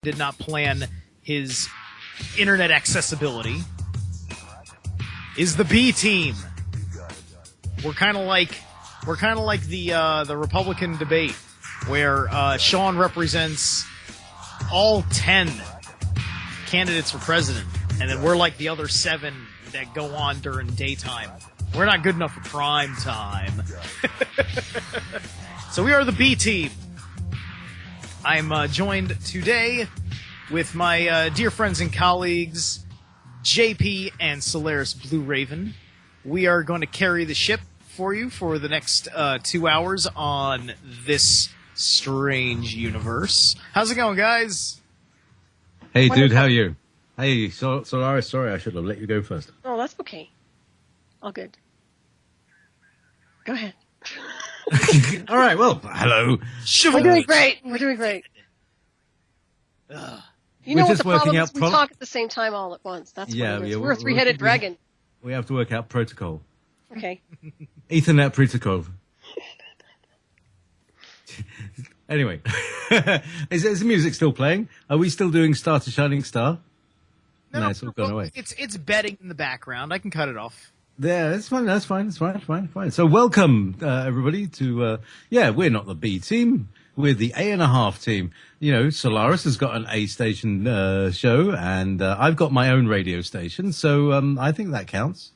did not plan his internet accessibility is the B team. We're kind of like the Republican debate where Sean represents all 10 candidates for president, and then we're like the other 7 that go on during daytime. We're not good enough for prime time. So we are the B team. I'm joined today with my dear friends and colleagues, JP and Solaris Blue Raven. We are going to carry the ship for you for the next 2 hours on this strange universe. How's it going, guys? Hey, dude, how are you? Hey, Solaris, sorry, I should have let you go first. Oh, that's okay. All good. Go ahead. All right, well, hello. We're doing great. We're doing great. You know what the problem is? We talk at the same time all at once. That's what it is. We're a three-headed dragon. We have to work out protocol. Okay. Ethernet protocol. Anyway, is the music still playing? Are we still doing Star to Shining Star? No, it's all gone away. It's bedding in the background. I can cut it off. Yeah, that's fine. That's fine. It's fine. So welcome, everybody, to, we're not the B team. We're the A&a-half team. You know, Solaris has got an A station show, and I've got my own radio station, so I think that counts.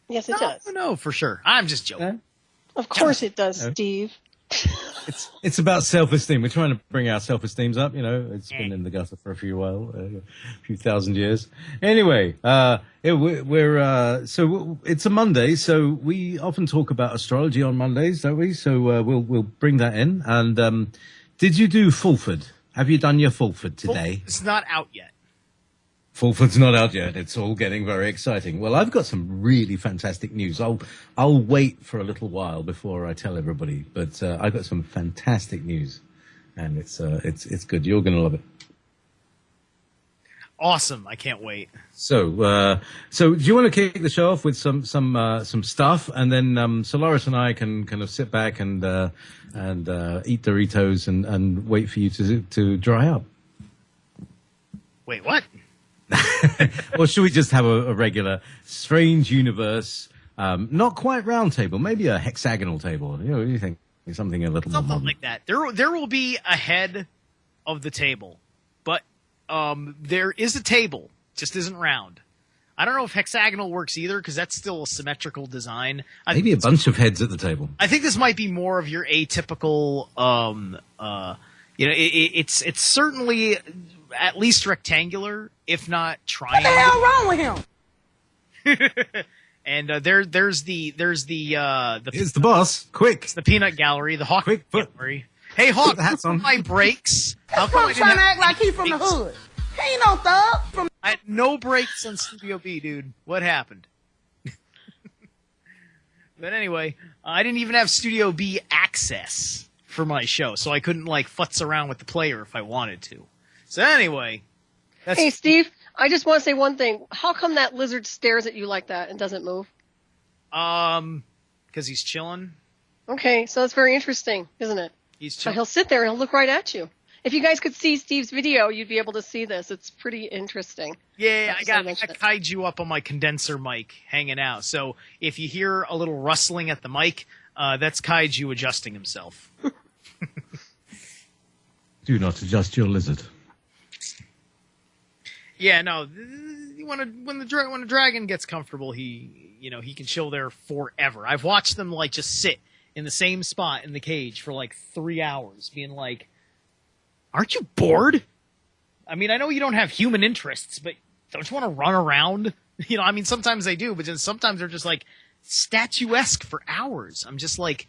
Yes, it does. No, for sure. I'm just joking. Of course it does, Steve. It's about self-esteem. We're trying to bring our self-esteems up. You know, it's been in the gutter for a few thousand years. Anyway, so it's a Monday, so we often talk about astrology on Mondays, don't we? So we'll bring that in. And did you do Fulford? Have you done your Fulford today? It's not out yet. Fulford's not out yet. It's all getting very exciting. Well, I've got some really fantastic news. I'll wait for a little while before I tell everybody, but I've got some fantastic news, and it's good. You're going to love it. Awesome! I can't wait. So do you want to kick the show off with some stuff, and then Solaris and I can kind of sit back and eat Doritos and wait for you to dry up. Wait, what? Or should we just have a regular strange universe, not quite round table, maybe a hexagonal table? You know, what do you think? Something a little more modern. Like that. There will be a head of the table, but there is a table, just isn't round. I don't know if hexagonal works either because that's still a symmetrical design. Maybe a bunch of heads at the table. I think this might be more of your atypical. It's certainly at least rectangular, if not triangular. What the hell wrong with him? And there's the Here's the boss. Quick. It's the peanut gallery, the Hawk gallery. Hey Hawk, the hats on. My brakes. How come trying to act like he's from the hood? He ain't no thug. I had no brakes on Studio B, dude. What happened? But anyway, I didn't even have Studio B access for my show, so I couldn't futz around with the player if I wanted to. So anyway, hey Steve, I just want to say one thing. How come that lizard stares at you like that and doesn't move? Because he's chilling. Okay, so that's very interesting, isn't it? He's So chilling. he'll sit there and he'll look right at you. If you guys could see Steve's video, you'd be able to see this. It's pretty interesting. Yeah, I got kaiju up on my condenser mic hanging out. So if you hear a little rustling at the mic, that's kaiju adjusting himself. Do not adjust your lizard. Yeah, no. When the dragon gets comfortable, he can chill there forever. I've watched them just sit in the same spot in the cage for 3 hours, being like, "Aren't you bored? I mean, I know you don't have human interests, but don't you want to run around? Sometimes they do, but then sometimes they're just statuesque for hours. I'm just like,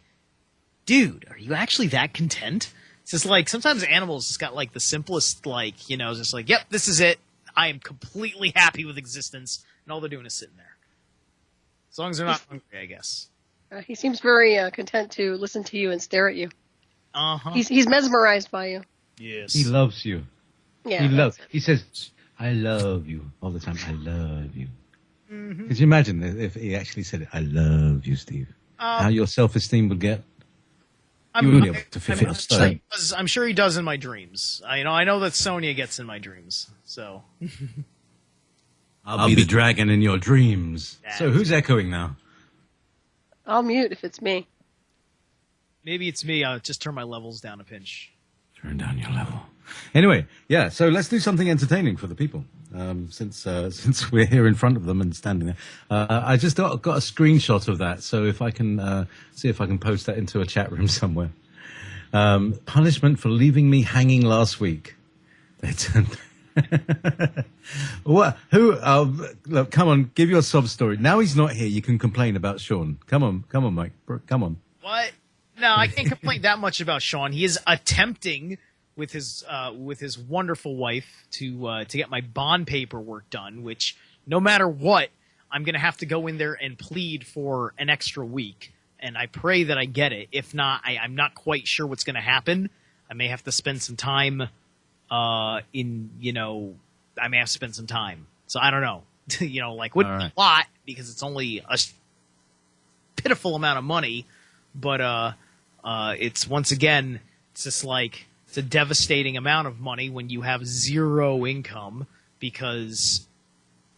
dude, are you actually that content? It's just sometimes animals just got the simplest just yep, this is it. I am completely happy with existence, and all they're doing is sitting there. As long as they're not hungry, I guess. He seems very content to listen to you and stare at you. Uh-huh. He's mesmerized by you. Yes. He loves you. Yeah. He says, "I love you" all the time. I love you. Mm-hmm. Could you imagine if he actually said it? I love you, Steve. How your self-esteem would get? You won't be able to fulfill stone. I'm sure he does in my dreams. I know that Sonya gets in my dreams. So I'll be the dragon in your dreams. So who's echoing now? I'll mute if it's me. Maybe it's me. I'll just turn my levels down a pinch. Turn down your level. Anyway, yeah. So let's do something entertaining for the people. Since we're here in front of them and standing there, I just got a screenshot of that. So if I can see if I can post that into a chat room somewhere. Punishment for leaving me hanging last week. What? Who? Look, come on, give your sob story. Now he's not here. You can complain about Sean. Come on, Mike. Come on. What? No, I can't complain that much about Sean. He is attempting with his wonderful wife to get my bond paperwork done. Which, no matter what, I'm gonna have to go in there and plead for an extra week. And I pray that I get it. If not, I'm not quite sure what's gonna happen. I may have to spend some time. I may have to spend some time. So I don't know. Wouldn't be a lot because it's only a pitiful amount of money. But it's once again, it's just like it's a devastating amount of money when you have zero income because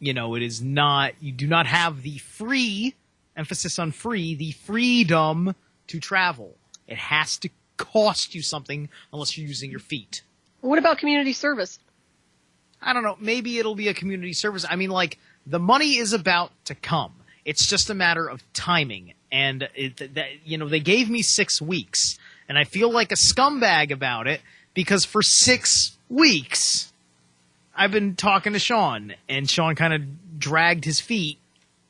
it is not. You do not have the free emphasis on free, the freedom to travel. It has to cost you something unless you're using your feet. What about community service? I don't know. Maybe it'll be a community service. I mean, the money is about to come. It's just a matter of timing. And, they gave me 6 weeks. And I feel like a scumbag about it because for 6 weeks, I've been talking to Sean. And Sean kind of dragged his feet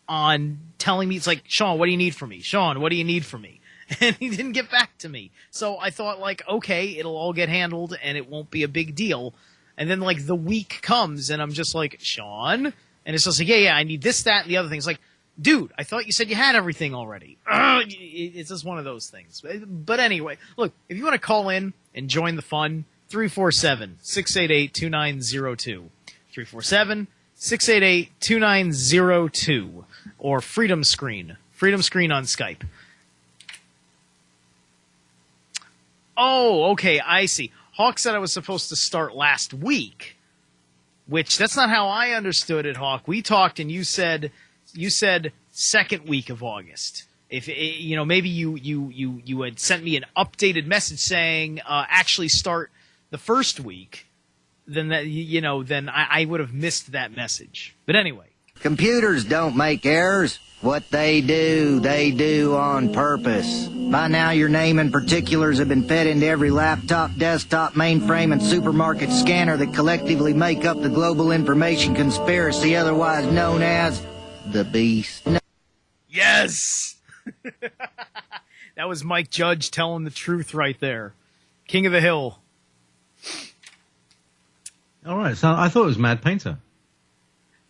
on telling me, it's like, Sean, what do you need from me? Sean, what do you need from me? And he didn't get back to me. So I thought, okay, it'll all get handled and it won't be a big deal. And then, the week comes and I'm just like, Sean? And it's just like, yeah, I need this, that, and the other thing. It's like, dude, I thought you said you had everything already. It's just one of those things. But anyway, look, if you want to call in and join the fun, 347-688-2902. 347-688-2902. Or Freedom Screen. Freedom Screen on Skype. Oh, okay, I see. Hawk said I was supposed to start last week, which that's not how I understood it, Hawk. We talked and you said second week of August. If maybe you had sent me an updated message saying actually start the first week, then then I would have missed that message. But anyway, computers don't make errors. What they do on purpose. By now, your name and particulars have been fed into every laptop, desktop, mainframe, and supermarket scanner that collectively make up the global information conspiracy, otherwise known as the Beast. Yes! That was Mike Judge telling the truth right there. King of the Hill. All right, so I thought it was Mad Painter.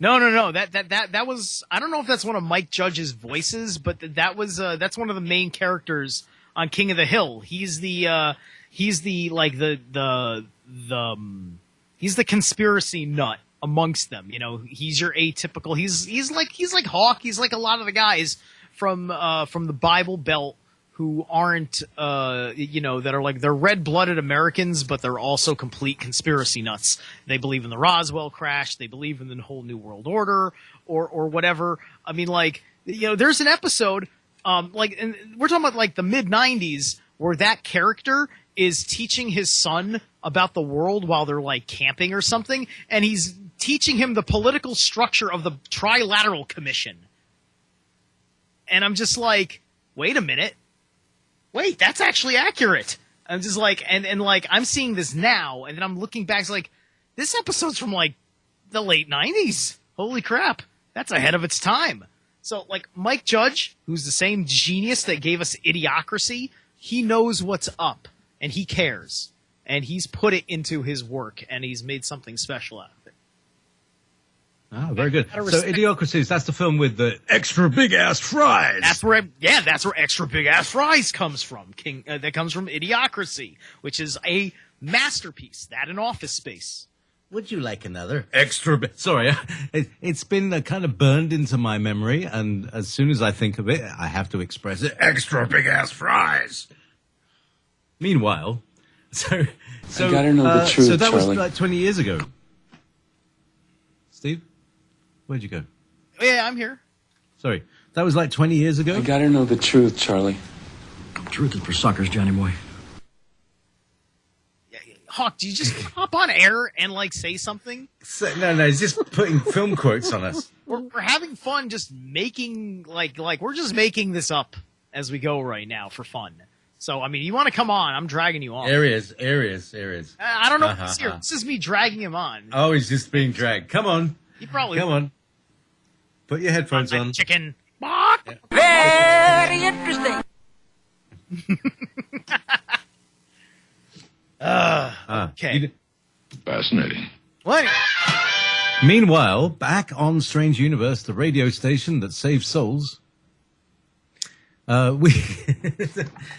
No. That was, I don't know if that's one of Mike Judge's voices, but that's one of the main characters on King of the Hill. He's the conspiracy nut amongst them. He's your atypical, he's like Hawk. He's like a lot of the guys from the Bible Belt who aren't, that are they're red-blooded Americans, but they're also complete conspiracy nuts. They believe in the Roswell crash. They believe in the whole New World Order or whatever. I mean, there's an episode, and we're talking about the mid-90s where that character is teaching his son about the world while they're camping or something, and he's teaching him the political structure of the Trilateral Commission. And I'm just like, wait a minute. Wait, that's actually accurate. I'm just I'm seeing this now, and then I'm looking back, it's this episode's from the late 90s. Holy crap. That's ahead of its time. So Mike Judge, who's the same genius that gave us Idiocracy, he knows what's up, and he cares. And he's put it into his work, and he's made something special out of it. Ah, very good. So Idiocracy, that's the film with the extra big ass fries. That's where extra big ass fries comes from. That comes from Idiocracy, which is a masterpiece. That in Office Space. Would you like another extra big? Sorry, it's been kind of burned into my memory, and as soon as I think of it, I have to express it. Extra big ass fries. Meanwhile, so gotta know the truth, so that Charlie. was like 20 years ago. Steve, where'd you go? Oh, yeah, I'm here. Sorry, that was like 20 years ago. I gotta know the truth, Charlie. Truth is for suckers, Johnny boy. Hawk, do you just hop on air and like say something? No, he's just putting film quotes on us. We're having fun, just making like we're just making this up as we go right now for fun. So I mean, you want to come on? I'm dragging you on. Areas. I don't know if it's here. This is me dragging him on. Oh, he's just being dragged. Come on, He probably come on. Put your headphones on. Chicken. Bark. Very interesting. Okay. Fascinating. What? Meanwhile, back on Strange Universe, the radio station that saves souls, we.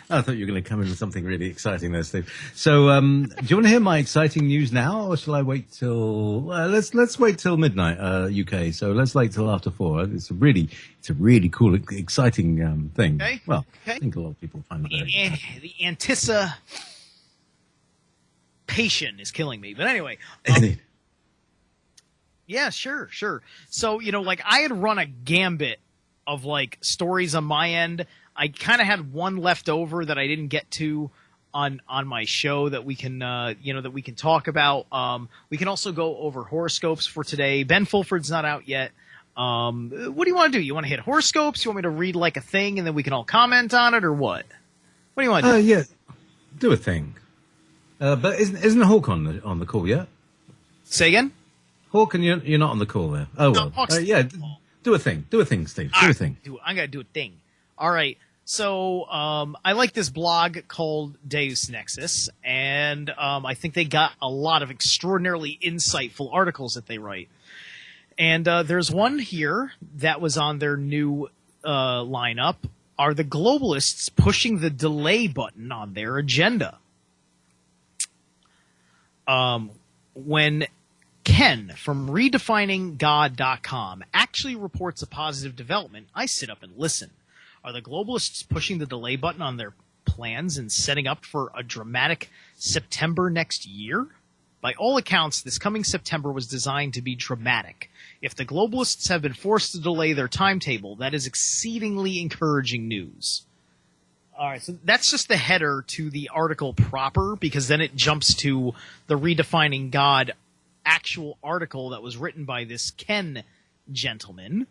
I thought you were going to come in with something really exciting there, Steve. So, do you want to hear my exciting news now, or shall I wait till? Let's wait till midnight, UK. So let's wait till after 4. It's a really cool, exciting thing. Okay. Well, Okay. I think a lot of people find it very. The anticipation is killing me. But anyway. Yeah, sure. So, like I had run a gambit of like stories on my end. I kind of had one left over that I didn't get to on my show that we can, that we can talk about. We can also go over horoscopes for today. Ben Fulford's not out yet. What do you want to do? You want to hit horoscopes? You want me to read like a thing and then we can all comment on it or what? What do you want to do? Yeah, do a thing. But isn't Hawk on the call yet? Say again? Hawk, and you're not on the call there. Oh well. Hawk's Yeah, do a thing. Do a thing, Steve. Do a thing. I'm gonna do a thing. All right. So I like this blog called Deus Nexus, and I think they got a lot of extraordinarily insightful articles that they write. And there's one here that was on their new lineup. Are the globalists pushing the delay button on their agenda? When Ken from redefininggod.com actually reports a positive development, I sit up and listen. Are the globalists pushing the delay button on their plans and setting up for a dramatic September next year? By all accounts, this coming September was designed to be dramatic. If the globalists have been forced to delay their timetable, that is exceedingly encouraging news. All right, so that's just the header to the article proper, because then it jumps to the Redefining God actual article that was written by this Ken gentleman.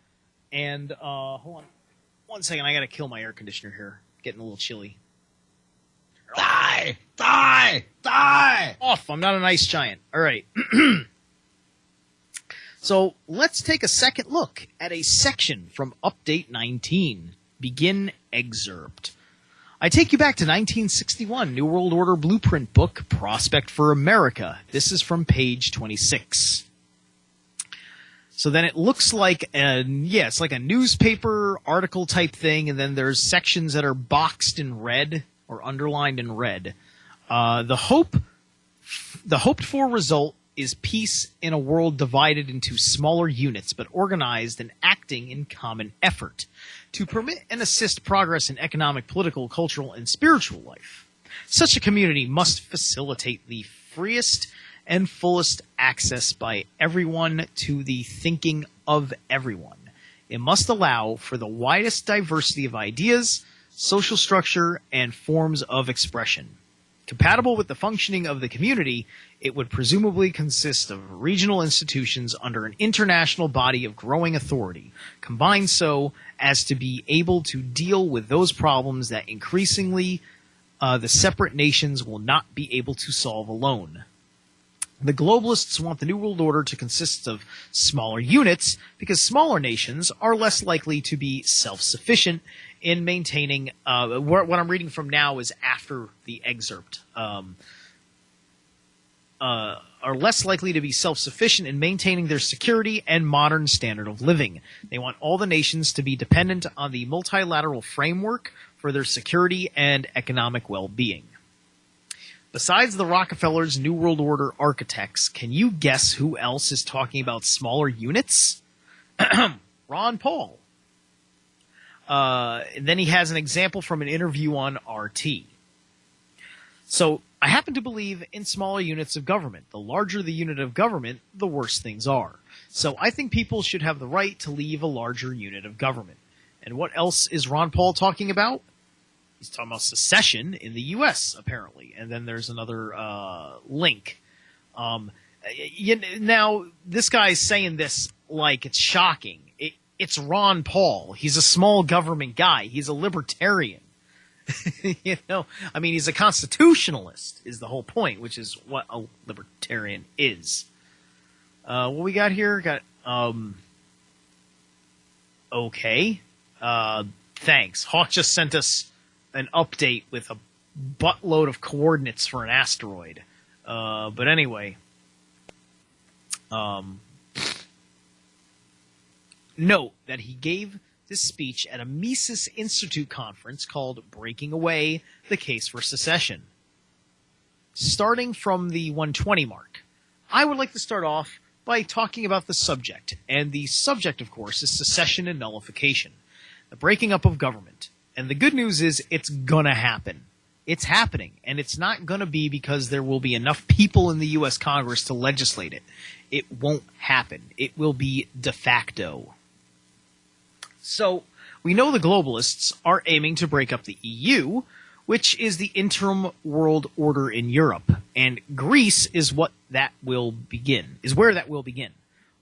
And hold on one second, I gotta kill my air conditioner here. Getting a little chilly. Die! Off! I'm not an ice giant. All right. So let's take a second look at a section from Update 19. Begin excerpt. I take you back to 1961, New World Order blueprint book, Prospect for America. This is from page 26. So then it looks like it's like a newspaper article type thing, and then there's sections that are boxed in red or underlined in red. The hoped for result is peace in a world divided into smaller units, but organized and acting in common effort to permit and assist progress in economic, political, cultural, and spiritual life. Such a community must facilitate the freest and fullest access by everyone to the thinking of everyone. It must allow for the widest diversity of ideas, social structure, and forms of expression. Compatible with the functioning of the community, it would presumably consist of regional institutions under an international body of growing authority, combined so as to be able to deal with those problems that increasingly the separate nations will not be able to solve alone. The globalists want the New World Order to consist of smaller units because smaller nations are less likely to be self-sufficient in maintaining what I'm reading from now is after the excerpt. Are less likely to be self-sufficient in maintaining their security and modern standard of living. They want all the nations to be dependent on the multilateral framework for their security and economic well-being. Besides the Rockefellers' New World Order architects, can you guess who else is talking about smaller units? Ron Paul. Then he has an example from an interview on RT. So I happen to believe in smaller units of government. The larger the unit of government, the worse things are. So I think people should have the right to leave a larger unit of government. And what else is Ron Paul talking about? He's talking about secession in the U.S., apparently. And then there's another link. Now, this guy's saying this like it's shocking. It's Ron Paul. He's a small government guy. He's a libertarian. I mean, he's a constitutionalist is the whole point, which is what a libertarian is. What we got here? Okay. Thanks. Hawk just sent us an update with a buttload of coordinates for an asteroid. But anyway. Note that he gave this speech at a Mises Institute conference called Breaking Away the Case for Secession. Starting from the 120 mark, I would like to start off by talking about the subject. And the subject, of course, is secession and nullification, the breaking up of government. And the good news is it's gonna happen. It's happening. And it's not gonna be because there will be enough people in the U.S. Congress to legislate it. It won't happen. It will be de facto. So, we know the globalists are aiming to break up the EU, which is the interim world order in Europe, and Greece is where that will begin.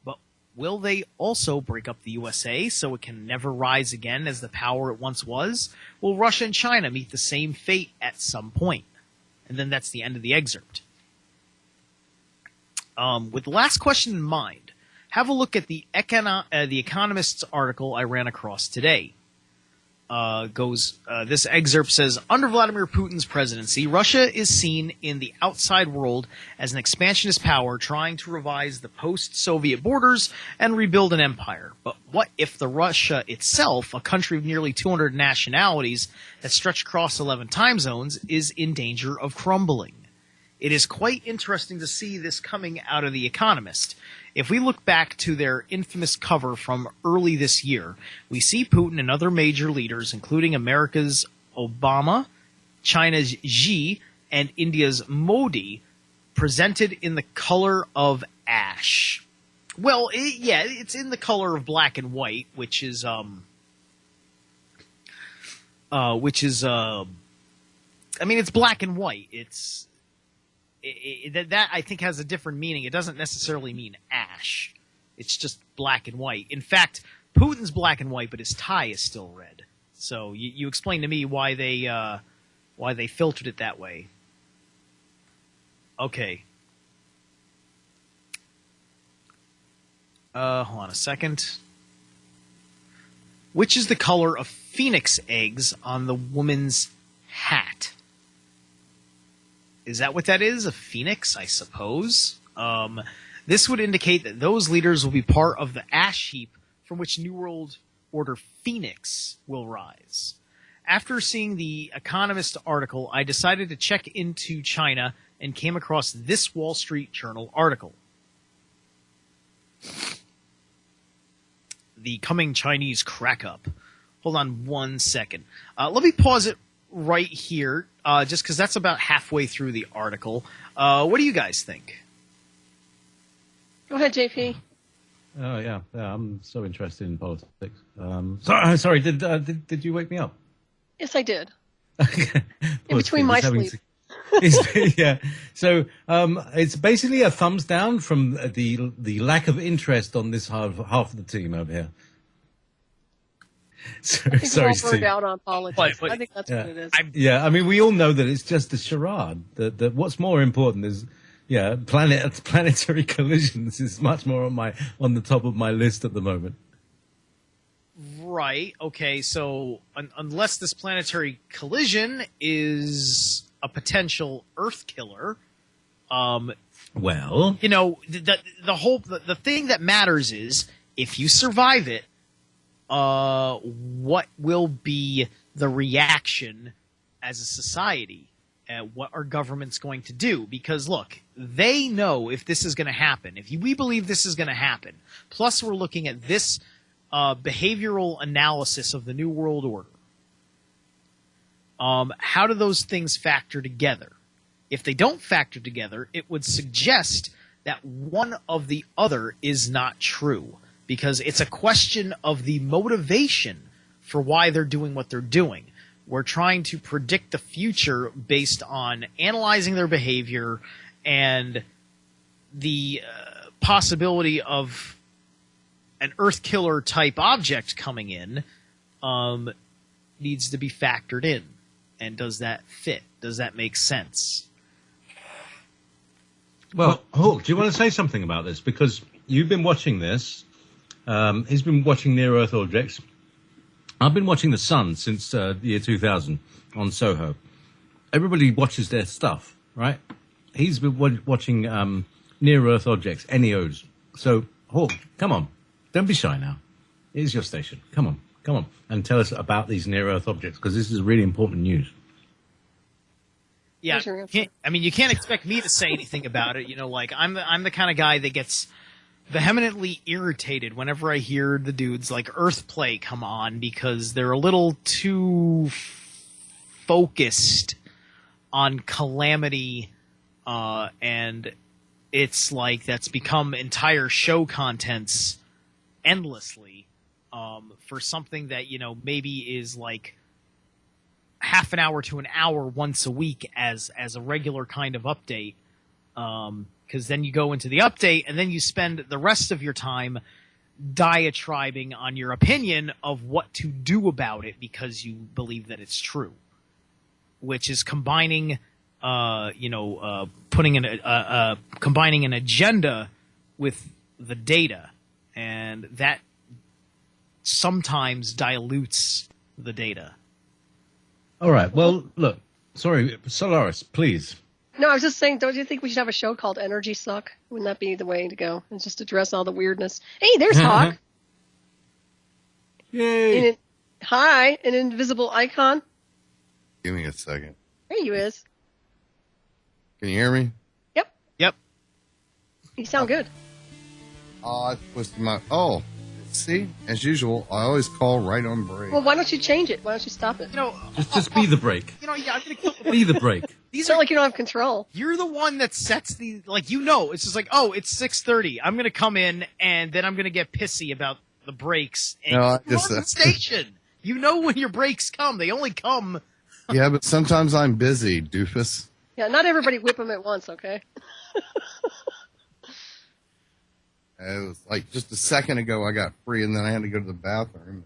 But will they also break up the USA so it can never rise again as the power it once was? Will Russia and China meet the same fate at some point? And then that's the end of the excerpt. With the last question in mind, have a look at the Economist's article I ran across today. This excerpt says, under Vladimir Putin's presidency, Russia is seen in the outside world as an expansionist power trying to revise the post-Soviet borders and rebuild an empire. But what if the Russia itself, a country of nearly 200 nationalities that stretch across 11 time zones, is in danger of crumbling? It is quite interesting to see this coming out of The Economist. If we look back to their infamous cover from early this year, we see Putin and other major leaders, including America's Obama, China's Xi, and India's Modi, presented in the color of ash. Well, it's in the color of black and white, which is I mean, it's black and white. That I think has a different meaning. It doesn't necessarily mean ash. It's just black and white. In fact, Putin's black and white, but his tie is still red. So you explain to me why they filtered it that way. Okay. Hold on a second. Which is the color of phoenix eggs on the woman's hat? Is that what that is? A phoenix, I suppose? This would indicate that those leaders will be part of the ash heap from which New World Order Phoenix will rise. After seeing the Economist article, I decided to check into China and came across this Wall Street Journal article. The coming Chinese crack-up. Hold on one second. Let me pause it right here, just because that's about halfway through the article. What do you guys think? Go ahead, JP. Oh yeah, I'm so interested in politics. Sorry, did you wake me up? Yes, I did. In between my sleep. Yeah. So it's basically a thumbs down from the lack of interest on this half of the team over here. Sorry, we're all Steve. burned out on politics. But I think that's what it is. Yeah, I mean, we all know that it's just a charade. That what's more important is, planetary collisions is much more on the top of my list at the moment. Right. Okay. So unless this planetary collision is a potential Earth killer, well, the thing that matters is if you survive it, what will be the reaction as a society? What are governments going to do? Because look, they know if this is going to happen. If we believe this is going to happen, plus we're looking at this behavioral analysis of the New World Order. How do those things factor together? If they don't factor together, it would suggest that one of the other is not true, because it's a question of the motivation for why they're doing what they're doing. We're trying to predict the future based on analyzing their behavior and the possibility of an Earth killer type object coming in needs to be factored in. And does that fit? Does that make sense? Well, Hawk, do you want to say something about this? Because you've been watching this. He's been watching near-Earth objects. I've been watching the sun since the year 2000 on Soho. Everybody watches their stuff, right? He's been watching near-Earth objects, NEOs. So, Hawk, come on. Don't be shy now. It's your station. Come on. And tell us about these near-Earth objects, because this is really important news. Yeah, you can't expect me to say anything about it. Like I'm the kind of guy that gets vehemently irritated whenever I hear the dudes like Earthplay come on, because they're a little too focused on calamity, and it's like that's become entire show contents endlessly for something that maybe is like half an hour to an hour once a week as a regular kind of update, because then you go into the update and then you spend the rest of your time diatribing on your opinion of what to do about it because you believe that it's true, which is combining combining an agenda with the data, and that sometimes dilutes the data. All right. Well, look. Sorry, Solaris, please. No, I was just saying, don't you think we should have a show called Energy Suck? Wouldn't that be the way to go? And just address all the weirdness. Hey, there's Hawk. Yay. Hi, an invisible icon. Give me a second. There you is. Can you hear me? Yep. You sound good. I twisted my... Oh, see? As usual, I always call right on break. Well, why don't you change it? Why don't you stop it? Just be the break. I'm gonna kill the Be the break. It's not like you don't have control. You're the one that sets the it's just like, oh, it's 6:30. I'm gonna come in and then I'm gonna get pissy about the breaks. And No, I you're just on the station. You know when your breaks come. They only come. Yeah, but sometimes I'm busy, doofus. Yeah, not everybody whip them at once, okay? It was like just a second ago I got free and then I had to go to the bathroom.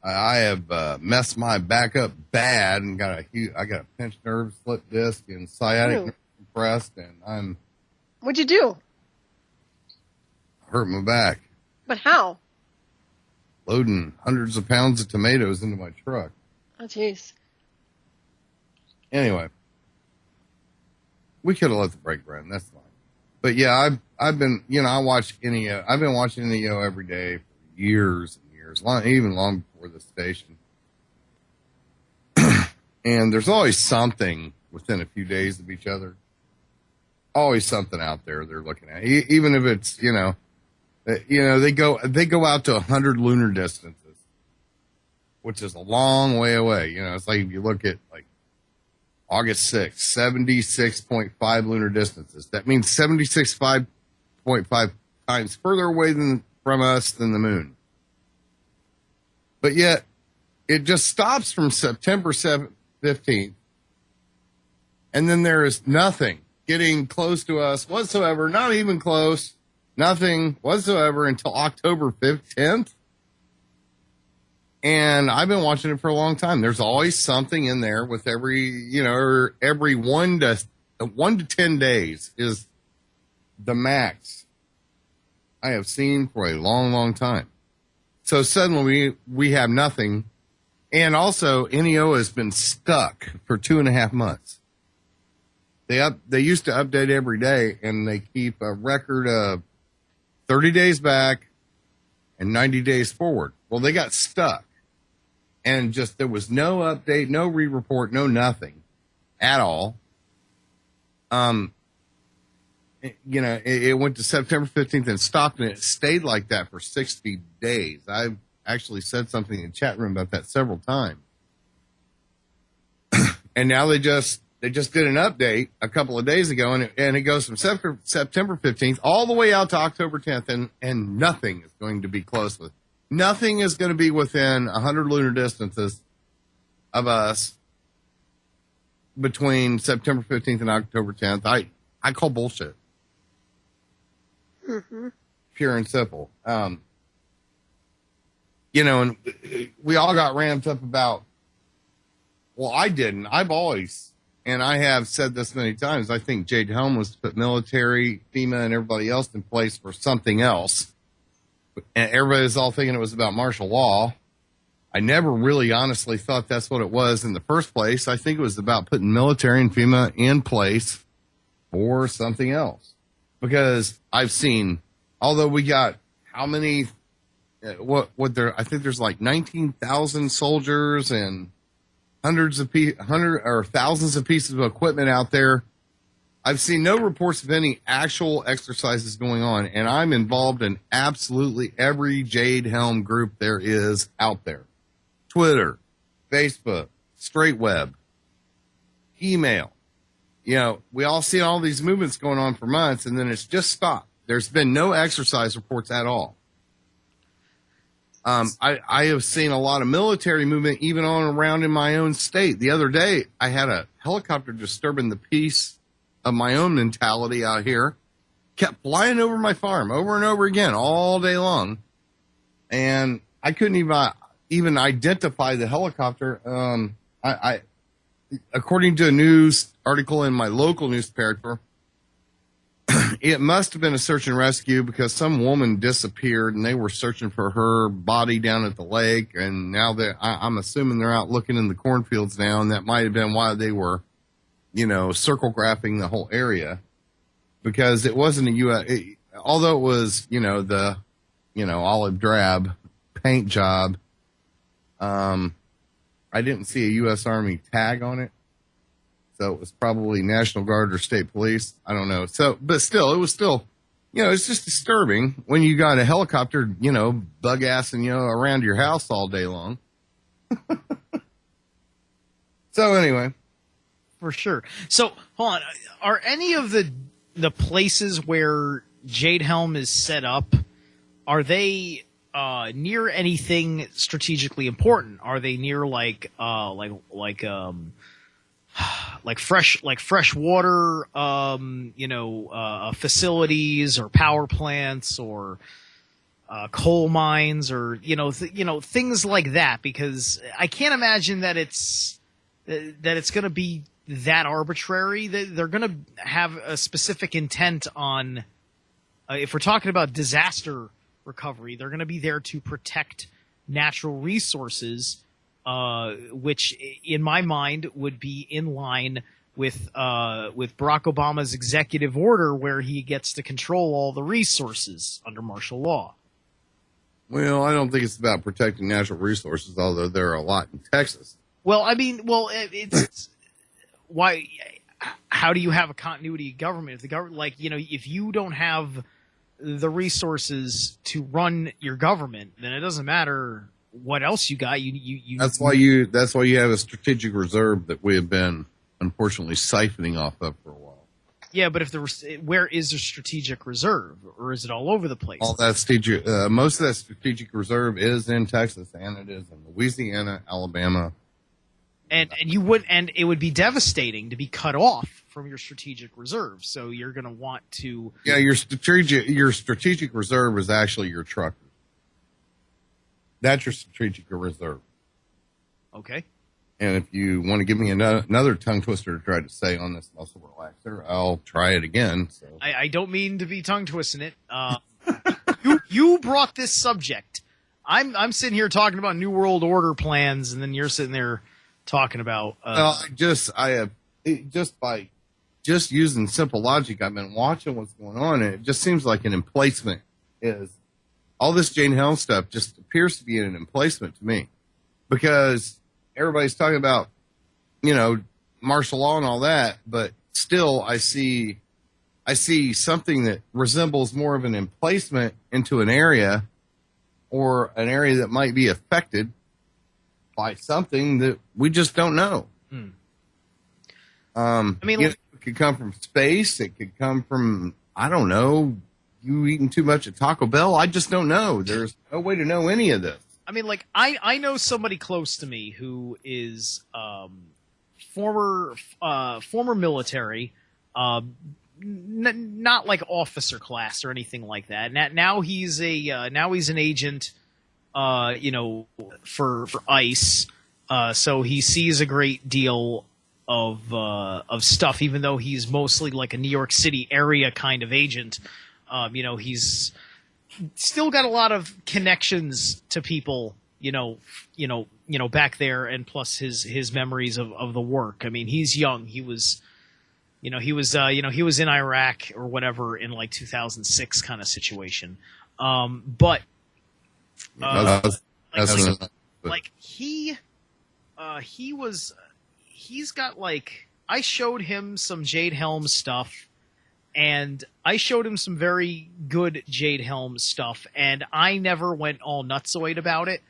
I have messed my back up bad and got a pinched nerve, slip disc, and sciatic nerve compressed, and What'd you do? hurt my back But how? loading hundreds of pounds of tomatoes into my truck. Oh, jeez. Anyway, we could have let the break run. That's fine. But yeah, I've been I watch NEO. I've been watching NEO every day for years and years, even long before the station. And there's always something within a few days of each other. Always something out there they're looking at, even if it's they go out to 100 lunar distances, which is a long way away. It's like if you look at like August 6th, 76.5 lunar distances. That means 76.5 times further away from us than the moon. But yet, it just stops from September 15th, and then there is nothing getting close to us whatsoever, not even close, nothing whatsoever until October 10th. And I've been watching it for a long time. There's always something in there with every 1 to 10 days is the max I have seen for a long, long time. So suddenly we have nothing. And also NEO has been stuck for 2.5 months. They used to update every day, and they keep a record of 30 days back and 90 days forward. Well, they got stuck. And there was no update, no re-report, no nothing at all. It went to September 15th and stopped, and it stayed like that for 60 days. I've actually said something in the chat room about that several times. And now they just they just did an update a couple of days ago, and it goes from September 15th all the way out to October 10th, and nothing is going to be close with. Nothing is going to be within 100 lunar distances of us between September 15th and October 10th. I call bullshit. Mm-hmm. Pure and simple. You know, and we all got ramped up about, well, I didn't. I've always, and I have said this many times, I think Jade Helm was to put military, FEMA, and everybody else in place for something else. And everybody was all thinking it was about martial law. I never really honestly thought that's what it was in the first place. I think it was about putting military and FEMA in place for something else. Because I've seen, although we got how many, what there, I think there's like 19,000 soldiers and thousands of pieces of equipment out there. I've seen no reports of any actual exercises going on, and I'm involved in absolutely every Jade Helm group there is out there. Twitter, Facebook, straight web, email. You know, we all see all these movements going on for months, and then it's just stopped. There's been no exercise reports at all. I have seen a lot of military movement even on around in my own state. The other day, I had a helicopter disturbing the peace of my own mentality out here. Kept flying over my farm over and over again all day long. And I couldn't even identify the helicopter. According to a news article in my local newspaper, it must have been a search and rescue because some woman disappeared and they were searching for her body down at the lake. And now I'm assuming they're out looking in the cornfields now. And that might have been why they were, you know, circle graphing the whole area, because it wasn't a U.S. Although it was, you know, the, you know, olive drab paint job. I didn't see a U.S. Army tag on it. So it was probably National Guard or State Police. I don't know. So, but still, it was still, you know, it's just disturbing when you got a helicopter, you know, bug assing, you know, around your house all day long. So anyway. For sure. So, hold on. Are any of the places where Jade Helm is set up, are they near anything strategically important? Are they near like fresh water, facilities or power plants or coal mines or things like that? Because I can't imagine that it's going to be that arbitrary. They're going to have a specific intent on. If we're talking about disaster recovery, they're going to be there to protect natural resources. Which, in my mind, would be in line with Barack Obama's executive order, where he gets to control all the resources under martial law. Well, I don't think it's about protecting natural resources, although there are a lot in Texas. Well, I mean, it's why? How do you have a continuity of government if the government, if you don't have the resources to run your government, then it doesn't matter what else you got. That's why you have a strategic reserve that we have been unfortunately siphoning off of for a while. Yeah, but where is the strategic reserve, or is it all over the place? All that most of that strategic reserve is in Texas, and it is in Louisiana, Alabama, and it would be devastating to be cut off from your strategic reserve. So you're going to want to. Yeah, your strategic reserve is actually your truckers. That's your strategic reserve. Okay. And if you want to give me another tongue twister to try to say on this muscle relaxer, I'll try it again. So. I don't mean to be tongue twisting it. You brought this subject. I'm sitting here talking about New World Order plans, and then you're sitting there talking about. By using simple logic, I've been watching what's going on, and it just seems like an emplacement is. All this Jane Helm stuff just appears to be an emplacement to me, because everybody's talking about, martial law and all that, but still I see something that resembles more of an emplacement into an area, or an area that might be affected by something that we just don't know. I mean, it could come from space. It could come from, I don't know, you eating too much at Taco Bell. I just don't know. There's no way to know any of this. I mean, like I know somebody close to me who is former military, not like officer class or anything like that. Now he's an agent, for ICE. So he sees a great deal of stuff, even though he's mostly like a New York City area kind of agent. He's still got a lot of connections to people, back there, and plus his memories of the work. I mean, he's young. He was in Iraq or whatever in like 2006 kind of situation. But he's got like, I showed him some Jade Helm stuff. And I showed him some very good Jade Helm stuff, and I never went all nutsoid about it,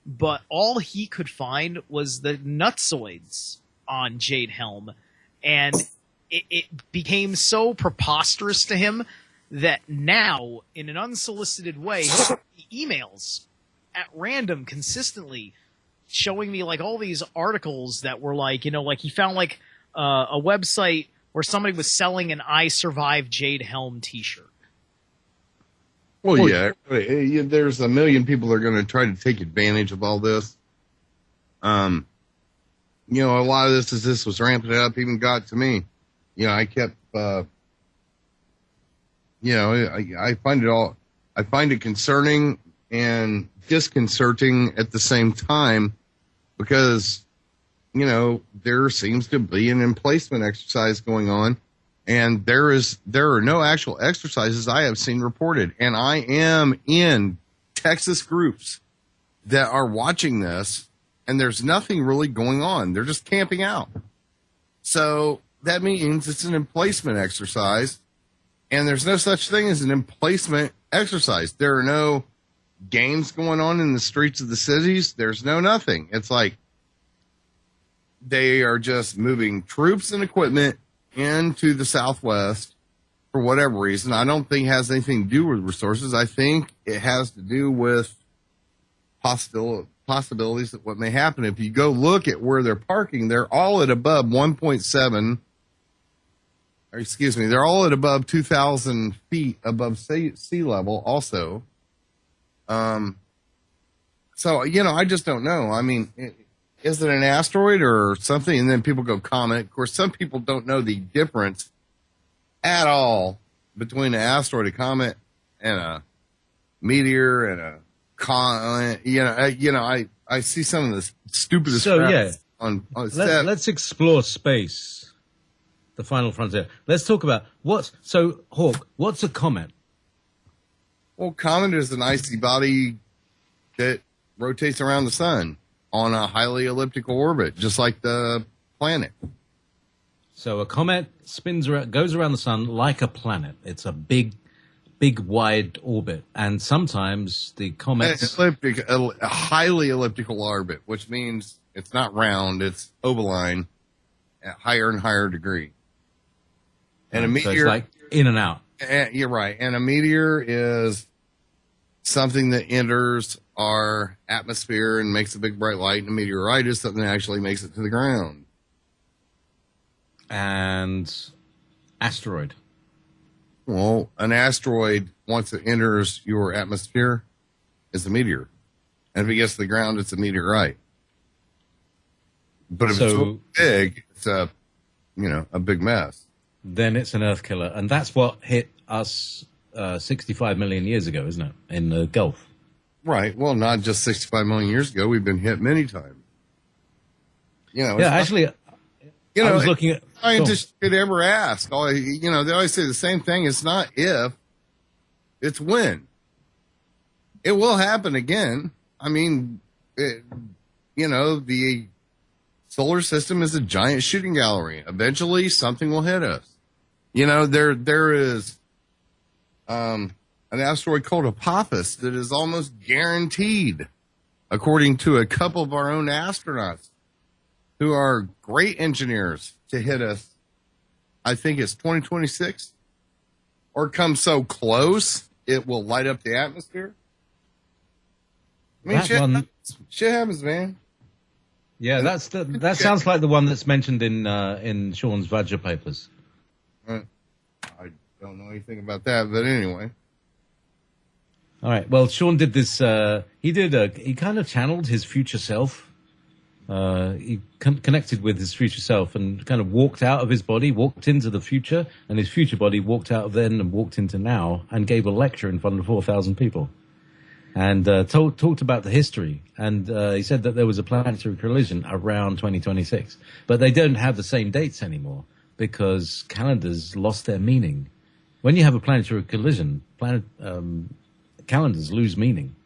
but all he could find was the nutsoids on Jade Helm, and it became so preposterous to him that now, in an unsolicited way, he emails at random consistently showing me like all these articles that were like, like he found like a website where somebody was selling an "I Survived Jade Helm" T-shirt. Well, yeah, there's a million people that are going to try to take advantage of all this. A lot of this was ramping up, even got to me. I kept, I find it concerning and disconcerting at the same time, because there seems to be an emplacement exercise going on, and there are no actual exercises I have seen reported. And I am in Texas groups that are watching this, and there's nothing really going on. They're just camping out. So that means it's an emplacement exercise, and there's no such thing as an emplacement exercise. There are no games going on in the streets of the cities. There's no nothing. It's like, they are just moving troops and equipment into the Southwest for whatever reason. I don't think it has anything to do with resources. I think it has to do with possibilities of what may happen. If you go look at where they're parking, they're all at above 1.7, or excuse me, they're all at above 2,000 feet above sea level also. So, I just don't know. I mean, is it an asteroid or something? And then people go comet. Of course, some people don't know the difference at all between an asteroid, a comet, and a meteor and a comet. I see some of the stupidest. So yeah, let's explore space, the final frontier. Let's talk about Hawk. What's a comet? Well, comet is an icy body that rotates around the sun on a highly elliptical orbit, just like the planet. So a comet goes around the sun like a planet. It's a big, wide orbit. And sometimes the comets... A highly elliptical orbit, which means it's not round, it's ovaline at higher and higher degree. And a meteor... So it's like in and out. You're right. And a meteor is something that enters our atmosphere and makes a big bright light, and a meteorite is something that actually makes it to the ground. And asteroid. Well, an asteroid, once it enters your atmosphere, is a meteor. And if it gets to the ground, it's a meteorite. But if it's real big, it's a big mess. Then it's an Earth killer. And that's what hit us 65 million years ago, isn't it? In the Gulf. Right. Well, not just 65 million years ago. We've been hit many times. Actually, I was looking at scientists could ever ask. They always say the same thing. It's not if, it's when. It will happen again. I mean, the solar system is a giant shooting gallery. Eventually, something will hit us. There is an asteroid called Apophis that is almost guaranteed, according to a couple of our own astronauts who are great engineers, to hit us I think it's 2026, or come so close it will light up the atmosphere. I mean, shit happens, man. Yeah, that sounds like the one that's mentioned in Sean's Vajra papers. I don't know anything about that, but anyway. All right. Well, Sean did this. He kind of channeled his future self. He connected with his future self and kind of walked out of his body, walked into the future, and his future body walked out of then and walked into now and gave a lecture in front of 4,000 people. And talked about the history. And he said that there was a planetary collision around 2026. But they don't have the same dates anymore because calendars lost their meaning. When you have a planetary collision, calendars lose meaning.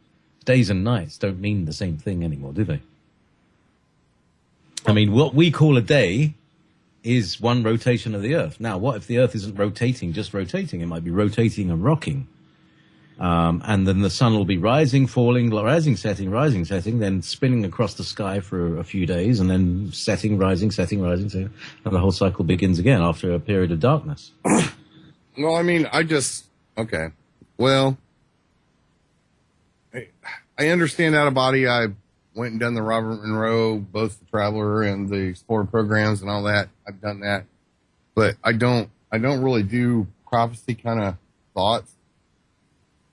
Days and nights don't mean the same thing anymore, do they? I mean, what we call a day is one rotation of the Earth. Now, what if the Earth isn't rotating, just rotating? It might be rotating and rocking. And then the sun will be rising, falling, rising, setting, then spinning across the sky for a few days, and then setting, rising, and the whole cycle begins again after a period of darkness. Well, I mean, okay. Well, I understand out of body. I went and done the Robert Monroe, both the Traveler and the Explorer programs and all that. I've done that, but I don't really do prophecy kind of thoughts.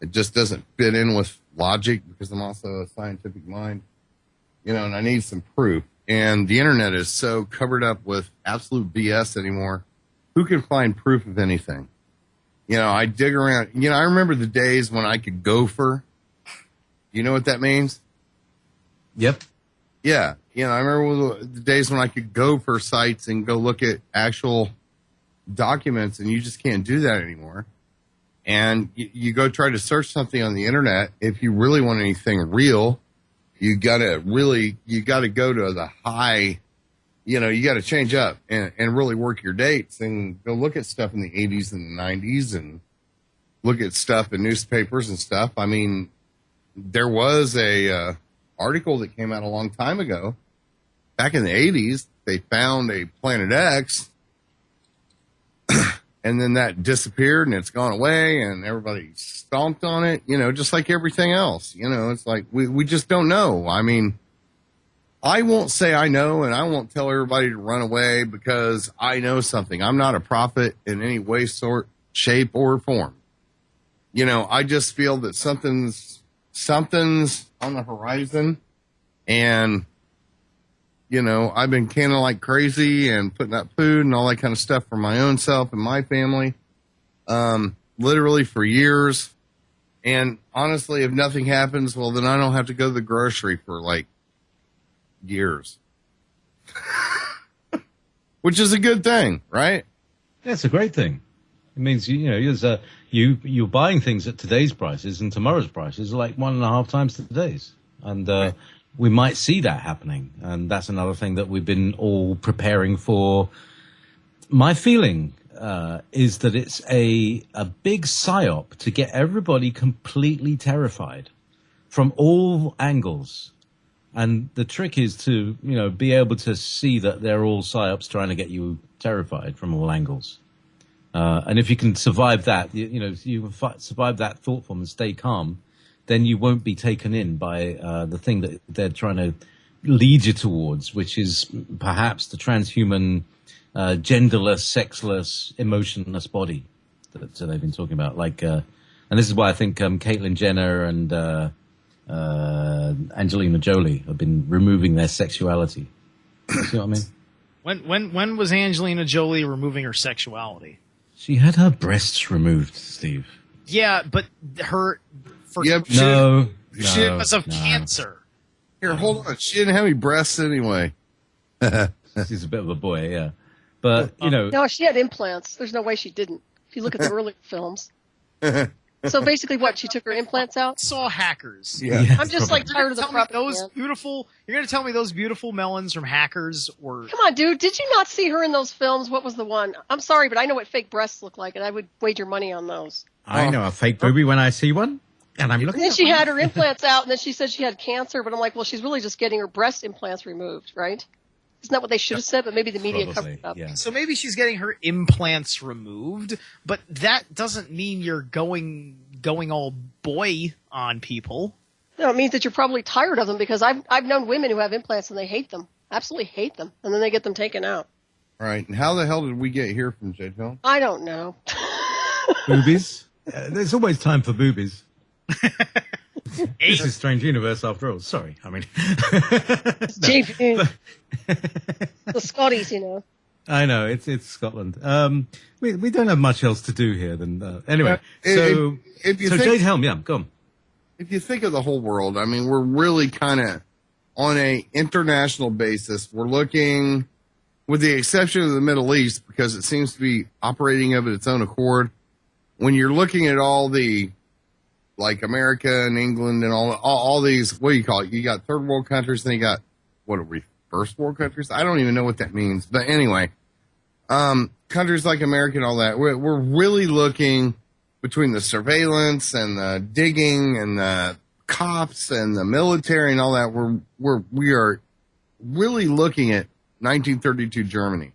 It just doesn't fit in with logic because I'm also a scientific mind, and I need some proof. And the internet is so covered up with absolute BS anymore. Who can find proof of anything? I dig around. I remember the days when I could gopher. You know what that means? Yep. Yeah. I remember the days when I could go for sites and go look at actual documents, and you just can't do that anymore. And you go try to search something on the internet. If you really want anything real, you gotta go to the high, you gotta change up and really work your dates and go look at stuff in the 80s and the 90s and look at stuff in newspapers and stuff. I mean, there was a article that came out a long time ago. Back in the 80s, they found a Planet X, and then that disappeared and it's gone away and everybody stomped on it, just like everything else. It's like we just don't know. I mean, I won't say I know, and I won't tell everybody to run away because I know something. I'm not a prophet in any way, sort, shape, or form. I just feel that something's on the horizon, and I've been canning like crazy and putting up food and all that kind of stuff for my own self and my family, literally for years. And honestly, if nothing happens, well, then I don't have to go to the grocery for like years, which is a good thing, right? That's a great thing. It means you're buying things at today's prices, and tomorrow's prices are like 1.5 times today's, and we might see that happening, and that's another thing that we've been all preparing for. My feeling is that it's a big psyop to get everybody completely terrified from all angles. And the trick is to, be able to see that they're all psyops trying to get you terrified from all angles. And if you can survive that, you survive that thought form and stay calm, then you won't be taken in by the thing that they're trying to lead you towards, which is perhaps the transhuman, genderless, sexless, emotionless body that they've been talking about. And this is why I think Caitlyn Jenner and Angelina Jolie have been removing their sexuality. You see what I mean? When was Angelina Jolie removing her sexuality? She had her breasts removed, Steve. Yeah, but because of cancer. Here, hold on. She didn't have any breasts anyway. She's a bit of a boy, yeah. But, No, she had implants. There's no way she didn't. If you look at the early films. So basically what? She took her implants out? Saw Hackers. Yeah. I'm just like tired of the propaganda. You're going to tell me those beautiful melons from Hackers were... Come on, dude. Did you not see her in those films? What was the one? I'm sorry, but I know what fake breasts look like, and I would wager money on those. I know a fake booby when I see one. And I'm looking. And then she had her implants out, and then she said she had cancer. But I'm like, well, she's really just getting her breast implants removed, right? Isn't that what they should have said? But maybe the media Probably, covered it up. yeah. So maybe she's getting her implants removed, but that doesn't mean you're going all boy on people. No, it means that you're probably tired of them, because I've known women who have implants and they hate them, absolutely hate them, and then they get them taken out. All right. And how the hell did we get here from Jade Hill? I don't know. Boobies. There's always time for boobies. This is Strange Universe after all. Sorry, I mean. JP. The Scotties, you know. I know it's Scotland. We don't have much else to do here than anyway. If you think, Jade Helm, yeah, go on. if you think of the whole world, I mean, we're really kind of on a international basis. We're looking, with the exception of the Middle East, because it seems to be operating of its own accord. When you're looking at all the, like America and England and all these, what do you call it? You got third world countries, then you got, what are we, first world countries? I don't even know what that means. But anyway, countries like America and all that, we're really looking between the surveillance and the digging and the cops and the military and all that. We are really looking at 1932 Germany.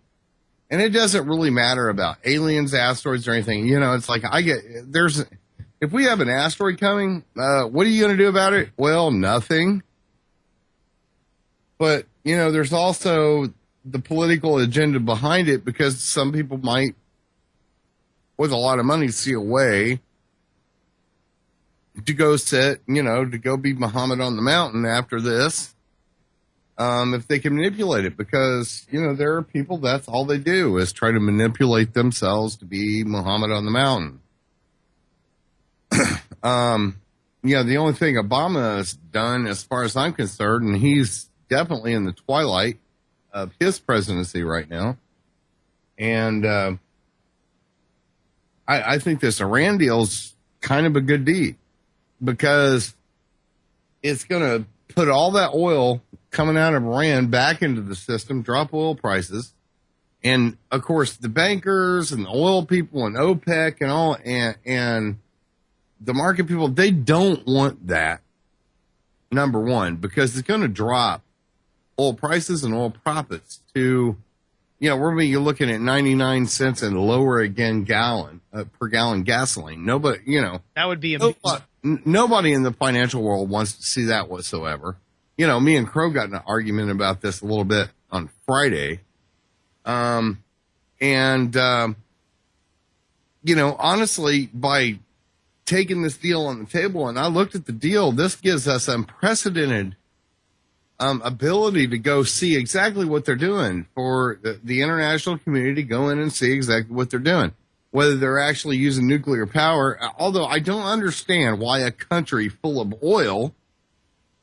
And it doesn't really matter about aliens, asteroids, or anything. You know, it's like if we have an asteroid coming, what are you going to do about it? Well, nothing. But, you know, there's also the political agenda behind it, because some people might, with a lot of money, see a way to go sit, you know, to go be Muhammad on the mountain after this. If they can manipulate it, because, you know, there are people, that's all they do is try to manipulate themselves to be Muhammad on the mountain. Yeah, the only thing Obama has done, as far as I'm concerned, and he's definitely in the twilight of his presidency right now. And, I think this Iran deal's kind of a good deed, because it's going to put all that oil coming out of Iran back into the system, drop oil prices. And of course, the bankers and the oil people and OPEC and all, and the market people, they don't want that. Number one, because it's going to drop oil prices and oil profits to, you know, we're going to be looking at 99 cents and lower again per gallon gasoline. Nobody, you know, That would be nobody in the financial world wants to see that whatsoever. You know, me and Crow got in an argument about this a little bit on Friday. You know, honestly, by taking this deal on the table, and I looked at the deal, this gives us unprecedented ability to go see exactly what they're doing, for the international community to go in and see exactly what they're doing, whether they're actually using nuclear power. Although I don't understand why a country full of oil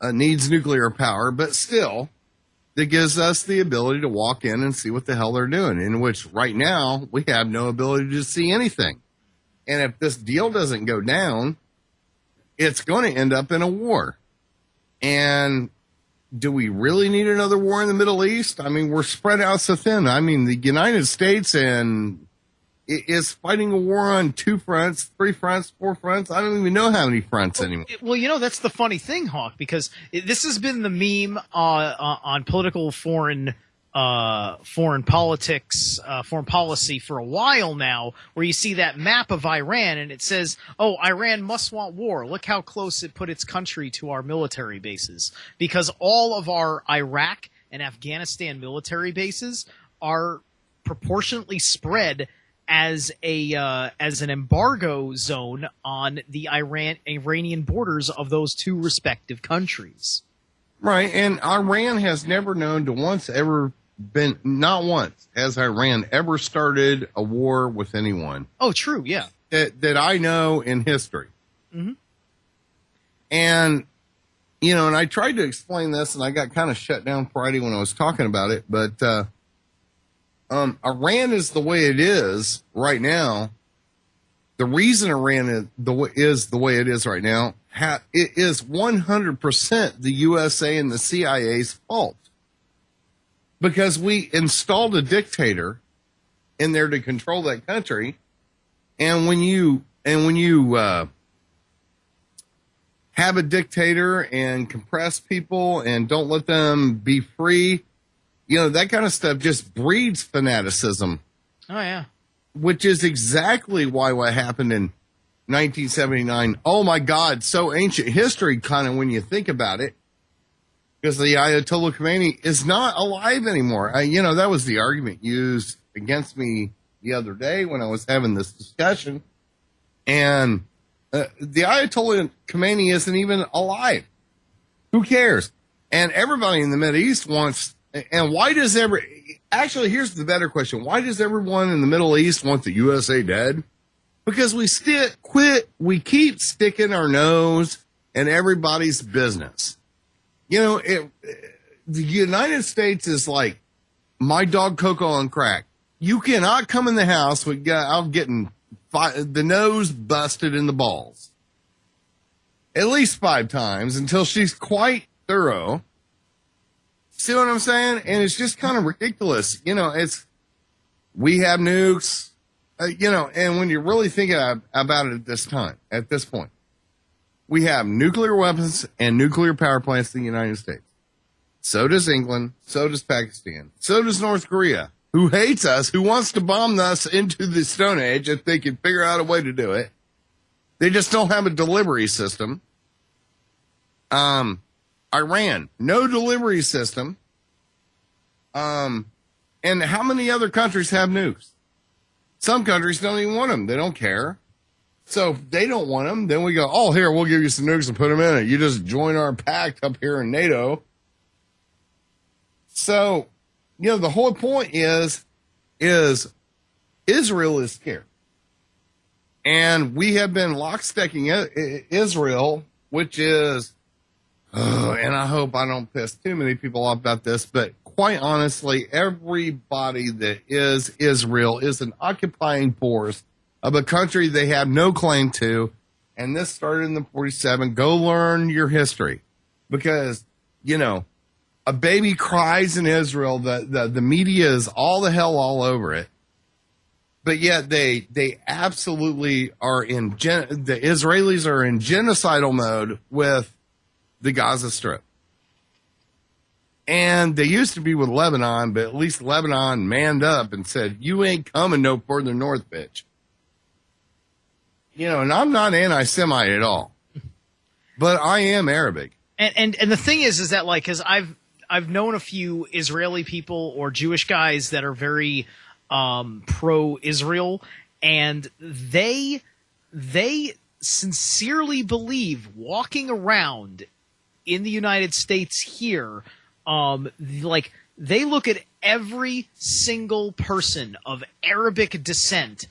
needs nuclear power, but still, that gives us the ability to walk in and see what the hell they're doing, in which right now we have no ability to see anything. And if this deal doesn't go down, it's going to end up in a war. And do we really need another war in the Middle East? I mean, we're spread out so thin. I mean, the United States is fighting a war on 2 fronts, 3 fronts, 4 fronts. I don't even know how many fronts anymore. Well, you know, that's the funny thing, Hawk, because this has been the meme on political foreign politics, foreign policy for a while now, where you see that map of Iran and it says, oh, Iran must want war. Look how close it put its country to our military bases. Because all of our Iraq and Afghanistan military bases are proportionately spread as an embargo zone on the Iranian borders of those two respective countries. Right, and Iran has never known to not once has Iran ever started a war with anyone. Oh, true, yeah. That I know in history. Mm-hmm. And, you know, and I tried to explain this, and I got kind of shut down Friday when I was talking about it, but Iran is the way it is right now. The reason Iran is the way it is right now, it is 100% the USA and the CIA's fault. Because we installed a dictator in there to control that country. And when you have a dictator and compress people and don't let them be free, that kind of stuff just breeds fanaticism, Oh yeah. which is exactly why what happened in 1979. Oh my God, so ancient history, kind of when you think about it, because the Ayatollah Khomeini is not alive anymore. That was the argument used against me the other day when I was having this discussion, and the Ayatollah Khomeini isn't even alive. Who cares? And everybody in the Middle East wants. And why does actually, here's the better question. Why does everyone in the Middle East want the USA dead? Because we keep sticking our nose in everybody's business. The United States is like my dog Coco on crack. You cannot come in the house without getting the nose busted in the balls. At least 5 times until she's quite thorough. See what I'm saying? And it's just kind of ridiculous. We have nukes, and when you really think about it at this point, we have nuclear weapons and nuclear power plants in the United States. So does England. So does Pakistan. So does North Korea, who hates us, who wants to bomb us into the Stone Age if they can figure out a way to do it. They just don't have a delivery system. Iran, no delivery system. And how many other countries have nukes? Some countries don't even want them. They don't care. So if they don't want them, then we go, oh, here, we'll give you some nukes and put them in it. You just join our pact up here in NATO. So, the whole point is Israel is scared. And we have been lockstecking Israel, which is, and I hope I don't piss too many people off about this, but quite honestly, everybody that is Israel is an occupying force of a country they have no claim to. And this started in the 47. Go learn your history, because, a baby cries in Israel. The media is all the hell all over it. But yet they absolutely are the Israelis are in genocidal mode with the Gaza Strip. And they used to be with Lebanon, but at least Lebanon manned up and said, you ain't coming no further north, bitch. And I'm not anti-Semite at all, but I am Arabic. And the thing is that, like, because I've known a few Israeli people or Jewish guys that are very pro-Israel, and they sincerely believe, walking around in the United States here, like, they look at every single person of Arabic descent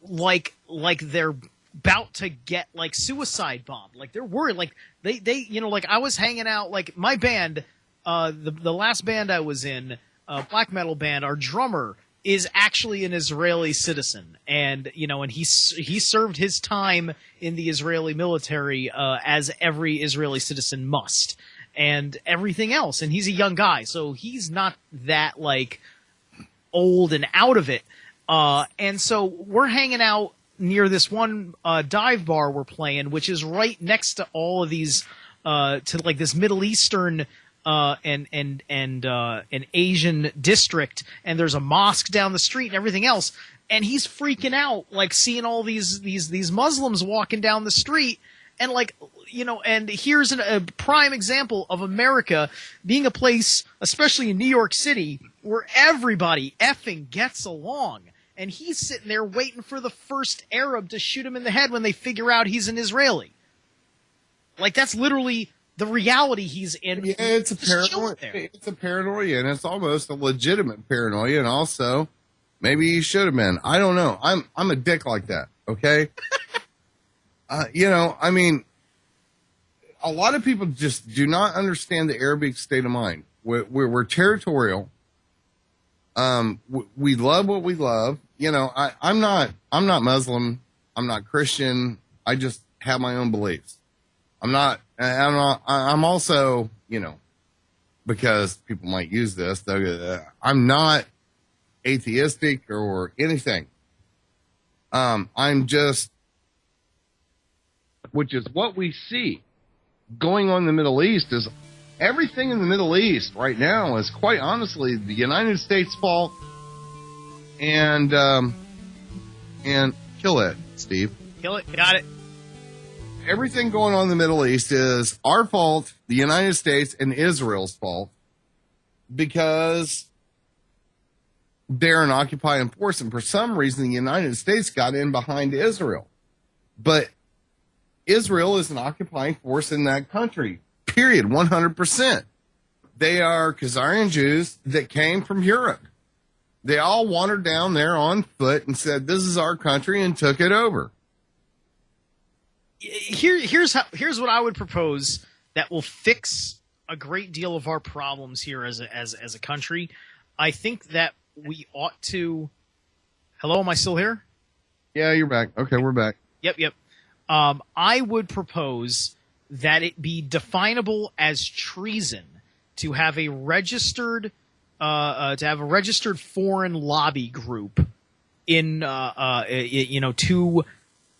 like they're about to get, like, suicide bombed. Like, they're worried. Like, they like, I was hanging out, like, my band, the last band I was in, black metal band, our drummer is actually an Israeli citizen, and and he served his time in the Israeli military, as every Israeli citizen must, and everything else. And he's a young guy, so he's not that, like, old and out of it. And so we're hanging out near this one dive bar we're playing, which is right next to all of these, to, like, this Middle Eastern and Asian district, and there's a mosque down the street and everything else. And he's freaking out, like, seeing all these Muslims walking down the street, and, like, and here's a prime example of America being a place, especially in New York City, where everybody effing gets along. And he's sitting there waiting for the first Arab to shoot him in the head when they figure out he's an Israeli. Like, that's literally the reality he's in. Yeah, it's a paranoia. It's a paranoia, and it's almost a legitimate paranoia. And also, maybe he should have been. I don't know. I'm a dick like that. Okay. I mean, a lot of people just do not understand the Arabic state of mind. We're territorial. We love what we love. I'm not Muslim. I'm not Christian. I just have my own beliefs. I'm also, because people might use this, I'm not atheistic or anything. I'm just, which is what we see going on in the Middle East, is everything in the Middle East right now is quite honestly the United States' fault. And kill it, Steve. Kill it. Got it. Everything going on in the Middle East is our fault, the United States and Israel's fault, because they're an occupying force. And for some reason, the United States got in behind Israel. But Israel is an occupying force in that country, period, 100%. They are Khazarian Jews that came from Europe. They all wandered down there on foot and said, this is our country, and took it over. Here's what I would propose that will fix a great deal of our problems here as a country. I think that we ought to. Hello, am I still here? Yeah, you're back. Okay, we're back. Yep. I would propose that it be definable as treason to have a registered foreign lobby group in to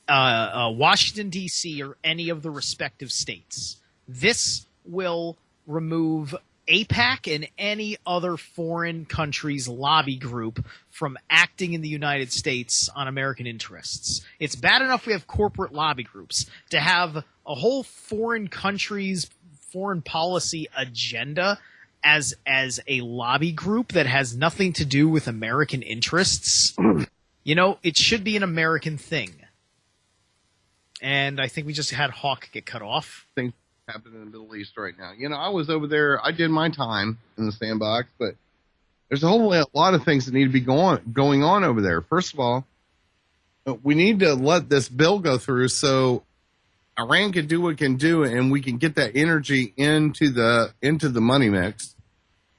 Washington D.C. or any of the respective states. This will remove AIPAC and any other foreign country's lobby group from acting in the United States on American interests. It's bad enough we have corporate lobby groups. To have a whole foreign country's foreign policy agenda as a lobby group that has nothing to do with American interests, it should be an American thing. And I think we just had Hawk get cut off. Things happen in the Middle East right now. I was over there. I did my time in the sandbox, but there's a whole lot of things that need to be going on over there. First of all, we need to let this bill go through so Iran can do what it can do, and we can get that energy into the money mix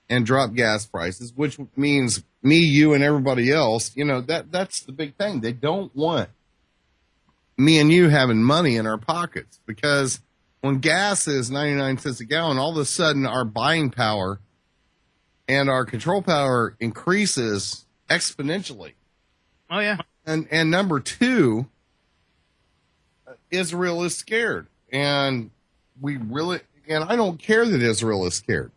and drop gas prices, which means me, you, and everybody else. That's the big thing. They don't want me and you having money in our pockets, because when gas is 99 cents a gallon, all of a sudden our buying power and our control power increases exponentially. Oh yeah. And number two, Israel is scared, and I don't care that Israel is scared.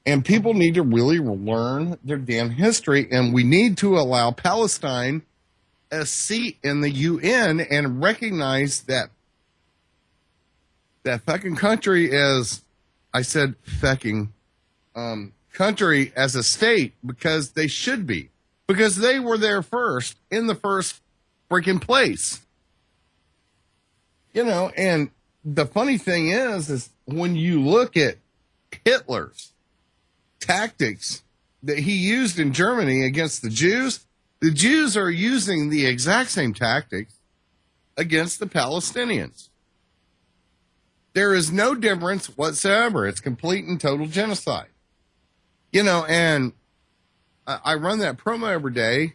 And people need to really learn their damn history, and we need to allow Palestine a seat in the UN and recognize that fucking country as I said, fucking country as a state, because they should be, because they were there first in the first freaking place. And the funny thing is when you look at Hitler's tactics that he used in Germany against the Jews are using the exact same tactics against the Palestinians. There is no difference whatsoever. It's complete and total genocide. And I run that promo every day.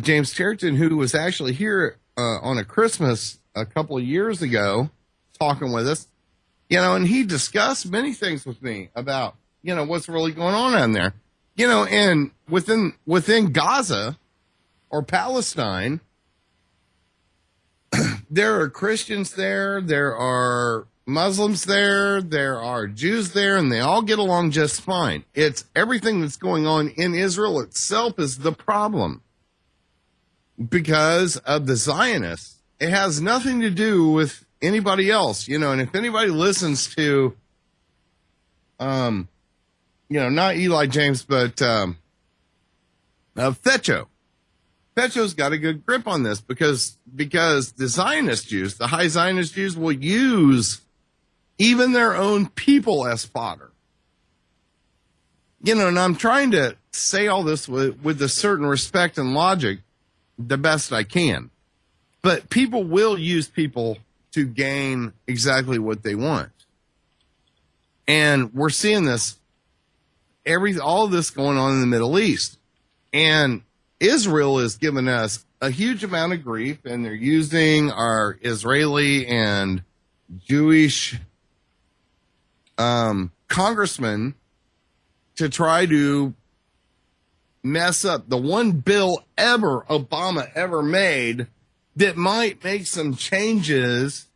James Terrington, who was actually here on a Christmas a couple of years ago, talking with us, and he discussed many things with me about, what's really going on down there. And within Gaza or Palestine, there are Christians there, there are Muslims there, there are Jews there, and they all get along just fine. It's everything that's going on in Israel itself is the problem because of the Zionists. It has nothing to do with anybody else, and if anybody listens to, not Eli James, but Fecho. Fecho's got a good grip on this because the Zionist Jews, the high Zionist Jews, will use even their own people as fodder. And I'm trying to say all this with a certain respect and logic the best I can. But people will use people to gain exactly what they want. And we're seeing this, all this going on in the Middle East. And Israel is giving us a huge amount of grief, and they're using our Israeli and Jewish congressmen to try to mess up the one bill Obama ever made that might make some changes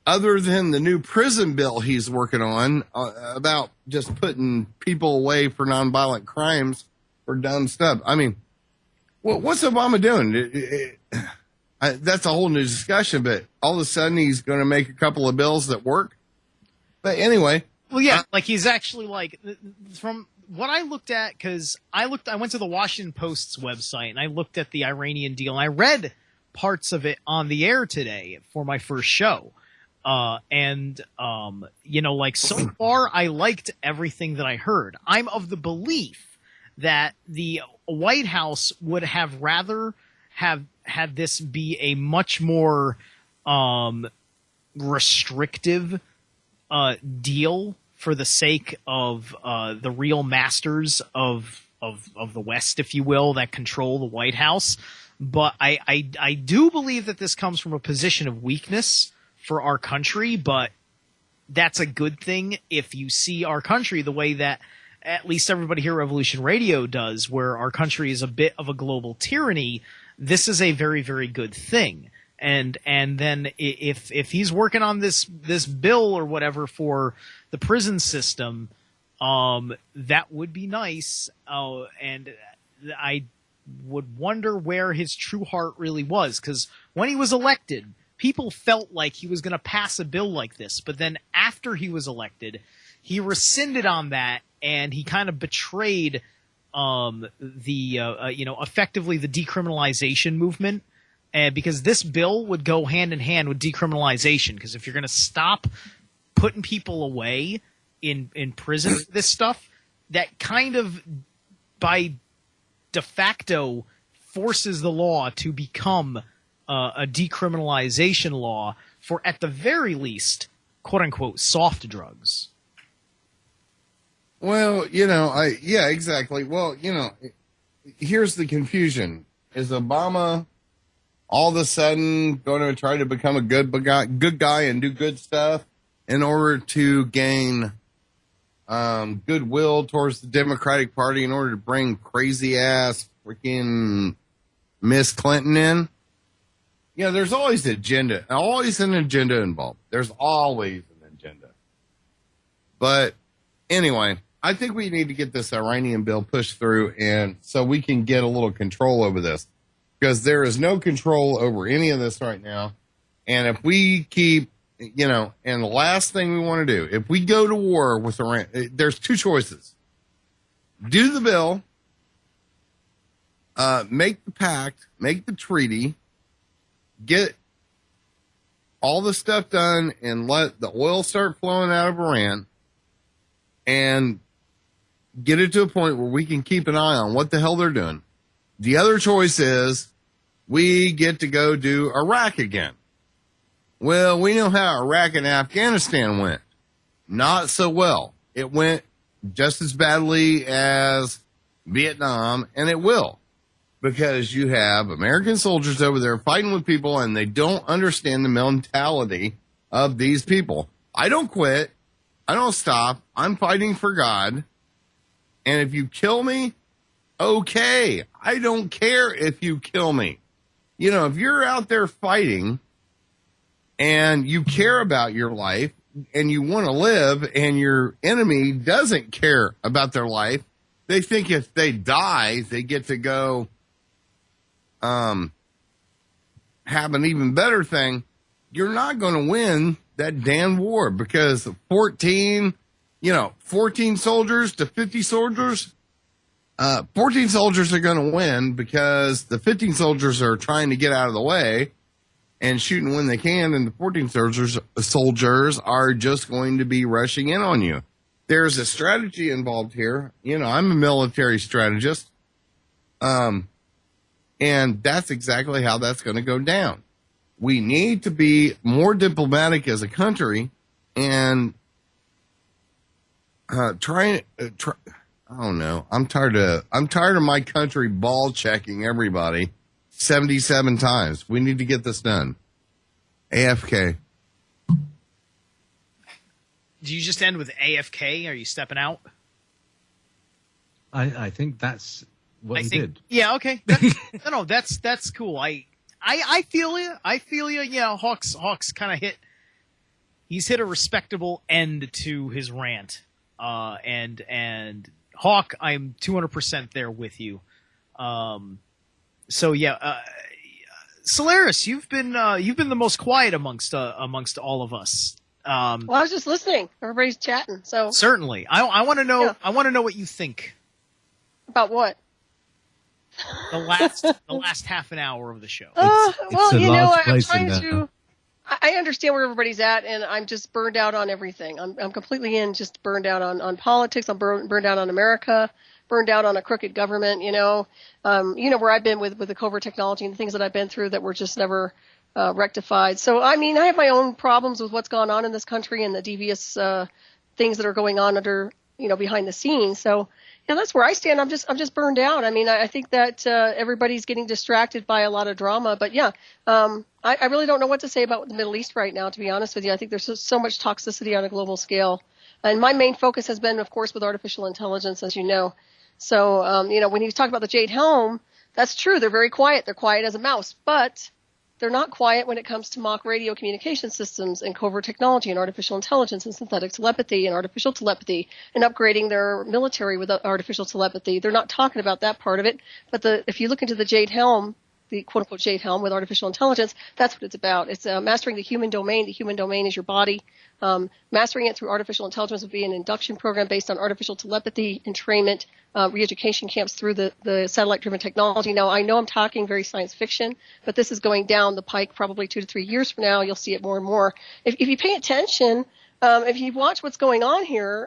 other than the new prison bill he's working on about just putting people away for nonviolent crimes for dumb stuff. I mean, what's Obama doing? That's a whole new discussion, but all of a sudden he's going to make a couple of bills that work. But anyway. Well, yeah, like he's actually like, from what I looked at, because I went to the Washington Post's website and I looked at the Iranian deal and I read parts of it on the air today for my first show. Like so far I liked everything that I heard. I'm of the belief that the White House would have rather have had this be a much more restrictive deal for the sake of the real masters of the West, if you will, that control the White House. But I do believe that this comes from a position of weakness for our country, but that's a good thing if you see our country the way that at least everybody here at Revolution Radio does, where our country is a bit of a global tyranny. This is a very, very good thing. And then if he's working on this bill or whatever for the prison system, that would be nice. And I would wonder where his true heart really was, because when he was elected, people felt like he was going to pass a bill like this. But then after he was elected, he rescinded on that, and he kind of betrayed effectively the decriminalization movement. Because this bill would go hand in hand with decriminalization. Because if you're going to stop putting people away in prison for this stuff, that kind of by de facto forces the law to become a decriminalization law for, at the very least, quote unquote, soft drugs. Well, yeah, exactly. Well, here's the confusion. Is Obama all of a sudden going to try to become a good guy and do good stuff in order to gain goodwill towards the Democratic Party, in order to bring crazy ass freaking Miss Clinton in? There's always an agenda involved. There's always an agenda. But anyway, I think we need to get this Iranian bill pushed through, and so we can get a little control over this. Because there is no control over any of this right now. And if we keep, and the last thing we want to do, if we go to war with Iran, there's two choices. Do the bill, make the pact, make the treaty, get all the stuff done, and let the oil start flowing out of Iran, and get it to a point where we can keep an eye on what the hell they're doing. The other choice is we get to go do Iraq again. Well, we know how Iraq and Afghanistan went. Not so well. It went just as badly as Vietnam, and it will. Because you have American soldiers over there fighting with people, and they don't understand the mentality of these people. I don't quit. I don't stop. I'm fighting for God. And if you kill me, okay, I don't care if you kill me. If you're out there fighting and you care about your life and you want to live, and your enemy doesn't care about their life, they think if they die, they get to go have an even better thing. You're not going to win that damn war, because 14 soldiers to 50 soldiers, 14 soldiers are going to win, because the 15 soldiers are trying to get out of the way and shooting when they can, and the 14 soldiers are just going to be rushing in on you. There's a strategy involved here. I'm a military strategist, and that's exactly how that's going to go down. We need to be more diplomatic as a country, and I don't know. I'm tired of my country ball checking everybody 77 times. We need to get this done. AFK. Do you just end with AFK? Are you stepping out? I think that's what he did. Yeah, okay. That's cool. I feel you. Yeah, Hawks kind of hit he's hit a respectable end to his rant. And Hawk, I'm 200% there with you. So yeah, Solaris, you've been the most quiet amongst all of us. Well, I was just listening. Everybody's chatting. So Certainly, I want to know. Yeah. I want to know what you think. about what? The last half an hour of the show. Well, a you know, large I'm place trying in there. to. I understand where everybody's at, and I'm just burned out on everything. I'm completely just burned out on politics. I'm burned out on America, burned out on a crooked government. You know where I've been with the covert technology and the things that I've been through that were just never rectified. So I mean, I have my own problems with what's gone on in this country and the devious things that are going on under behind the scenes. So yeah, that's where I stand. I'm just burned out. I mean, I think that everybody's getting distracted by a lot of drama. But yeah, I really don't know what to say about the Middle East right now, to be honest with you. I think there's so much toxicity on a global scale. And my main focus has been, of course, with artificial intelligence, as you know. So, when you talk about the Jade Helm, that's true. They're very quiet. They're quiet as a mouse. But they're not quiet when it comes to mock radio communication systems and covert technology and artificial intelligence and synthetic telepathy and artificial telepathy and upgrading their military with artificial telepathy. They're not talking about that part of it. But if you look into the Jade Helm, the quote-unquote Jade Helm with artificial intelligence, that's what it's about. It's mastering the human domain. The human domain is your body. Mastering it through artificial intelligence would be an induction program based on artificial telepathy, entrainment, re-education camps through the satellite-driven technology. Now, I know I'm talking very science fiction, but this is going down the pike probably 2 to 3 years from now. You'll see it more and more. If you pay attention, if you watch what's going on here,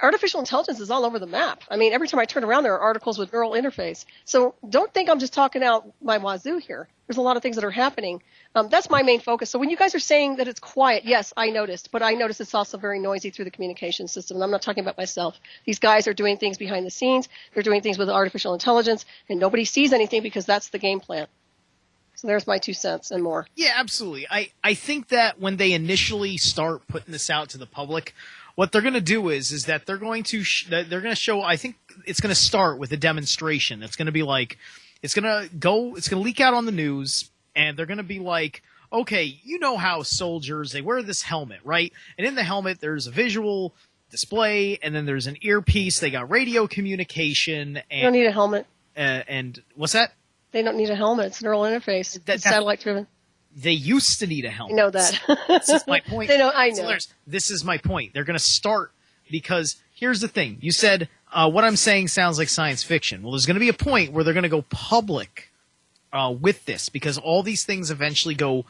artificial intelligence is all over the map. I mean, every time I turn around, there are articles with neural interface. So don't think I'm just talking out my wazoo here. There's a lot of things that are happening. That's my main focus. So when you guys are saying that it's quiet, yes, I noticed. But I noticed it's also very noisy through the communication system. And I'm not talking about myself. These guys are doing things behind the scenes. They're doing things with artificial intelligence. And nobody sees anything because that's the game plan. So there's my 2 cents and more. Yeah, absolutely. I think that when they initially start putting this out to the public, what they're going to do is that they're going to they're going to show. I think it's going to start with a demonstration. It's going to be like it's going to leak out on the news, and they're going to be like, okay, you know how soldiers, they wear this helmet, right? And in the helmet, there's a visual display, and then there's an earpiece. They got radio communication. And, You don't need a helmet. And what's that? They don't need a helmet. It's neural interface. It's satellite driven. They used to need a helmet. I know that. This is my point. I know. This is my point. They're going to start because here's the thing. You said what I'm saying sounds like science fiction. Well, there's going to be a point where they're going to go public with this because all these things eventually go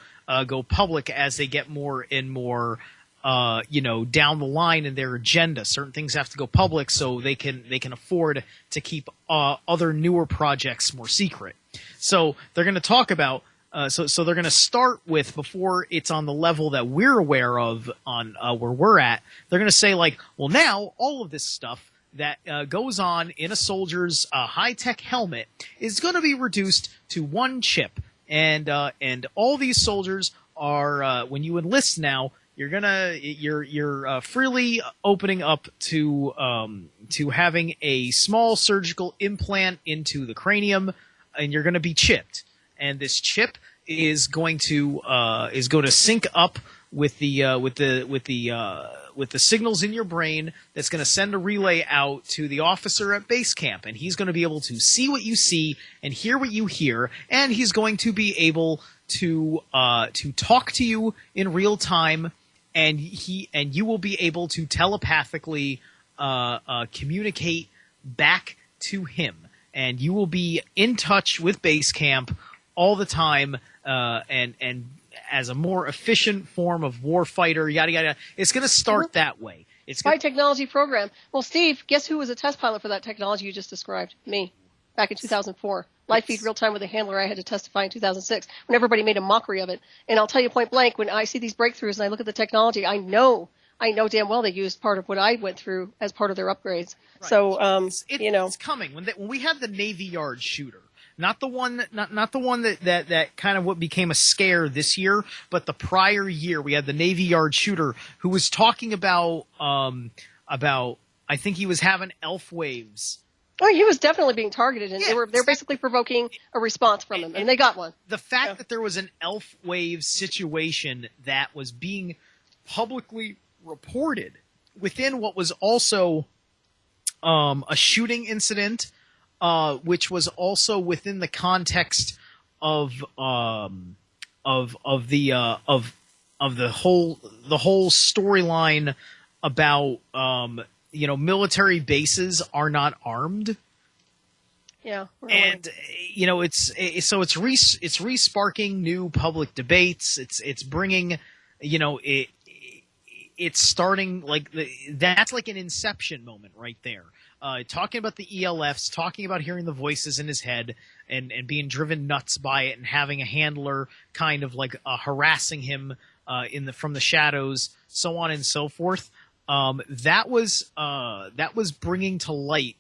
public as they get more and more down the line in their agenda. Certain things have to go public so they can afford to keep other newer projects more secret. So they're going to talk about. So they're going to start with, before it's on the level that we're aware of on where we're at, they're going to say like, well, now all of this stuff that goes on in a soldier's high-tech helmet is going to be reduced to one chip. And all these soldiers are, when you enlist now, you're freely opening up to having a small surgical implant into the cranium, and you're going to be chipped. And this chip is going to sync up with the signals in your brain. That's going to send a relay out to the officer at base camp, and he's going to be able to see what you see and hear what you hear, and he's going to be able to talk to you in real time, and you will be able to telepathically communicate back to him, and you will be in touch with base camp all the time, and as a more efficient form of warfighter, yada yada. It's going to start that way. It's Spy technology program. Well, Steve, guess who was a test pilot for that technology you just described? Me, back in 2004. Live feed real time with a handler. I had to testify in 2006 when everybody made a mockery of it. And I'll tell you point blank, when I see these breakthroughs and I look at the technology, I know damn well they used part of what I went through as part of their upgrades. Right. So, it's coming. When we had the Navy Yard shooter, not the one that kind of what became a scare this year, but the prior year we had the Navy Yard shooter who was talking about I think he was having elf waves. Oh, he was definitely being targeted, and they're basically provoking a response from him, and they got one. The fact that there was an elf wave situation that was being publicly reported within what was also a shooting incident, which was also within the context of the whole storyline about military bases are not armed. Yeah, and it's re-sparking new public debates. It's bringing, it's starting that's like an inception moment right there. Talking about the ELFs, talking about hearing the voices in his head and being driven nuts by it, and having a handler kind of like harassing him from the shadows, so on and so forth. That was bringing to light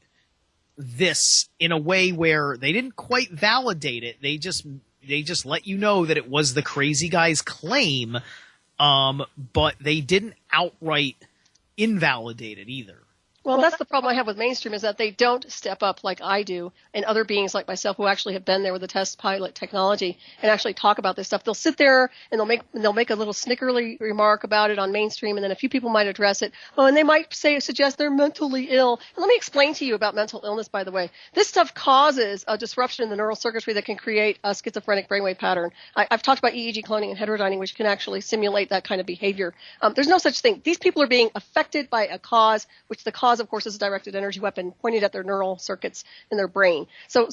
this in a way where they didn't quite validate it. They just let you know that it was the crazy guy's claim, but they didn't outright invalidate it either. Well, that's the problem I have with mainstream, is that they don't step up like I do and other beings like myself who actually have been there with the test pilot technology and actually talk about this stuff. They'll sit there and they'll make a little snickerly remark about it on mainstream, and then a few people might address it. Oh, and they might suggest they're mentally ill. And let me explain to you about mental illness, by the way. This stuff causes a disruption in the neural circuitry that can create a schizophrenic brainwave pattern. I've talked about EEG cloning and heterodyning, which can actually simulate that kind of behavior. There's no such thing. These people are being affected by a cause, which the cause, of course, is a directed energy weapon pointed at their neural circuits in their brain. So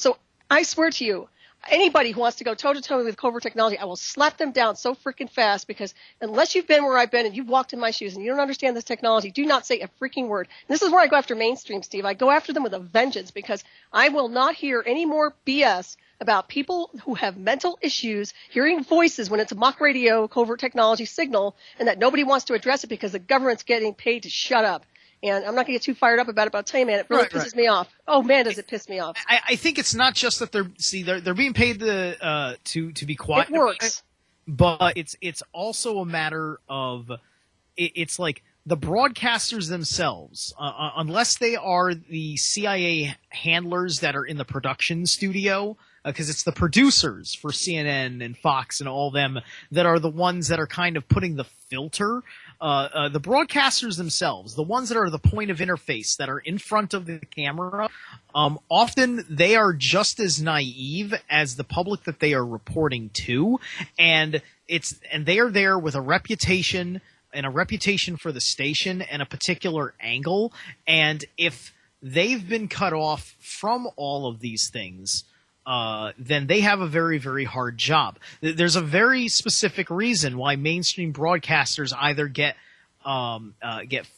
I swear to you, anybody who wants to go toe-to-toe with covert technology, I will slap them down so freaking fast, because unless you've been where I've been and you've walked in my shoes and you don't understand this technology, do not say a freaking word. And this is where I go after mainstream, Steve. I go after them with a vengeance, because I will not hear any more BS about people who have mental issues hearing voices when it's a mock radio covert technology signal, and that nobody wants to address it because the government's getting paid to shut up. And I'm not going to get too fired up about it, but I'll tell you, man, it really pisses me off. Oh, man, does it piss me off. I think it's not just that they're being paid to be quiet. It works. But it's also a matter of it's like the broadcasters themselves, unless they are the CIA handlers that are in the production studio, because it's the producers for CNN and Fox and all them that are the ones that are kind of putting the filter. The broadcasters themselves, the ones that are the point of interface, that are in front of the camera, often they are just as naive as the public that they are reporting to, and they are there with a reputation for the station and a particular angle, and if they've been cut off from all of these things, then they have a very, very hard job. There's a very specific reason why mainstream broadcasters either get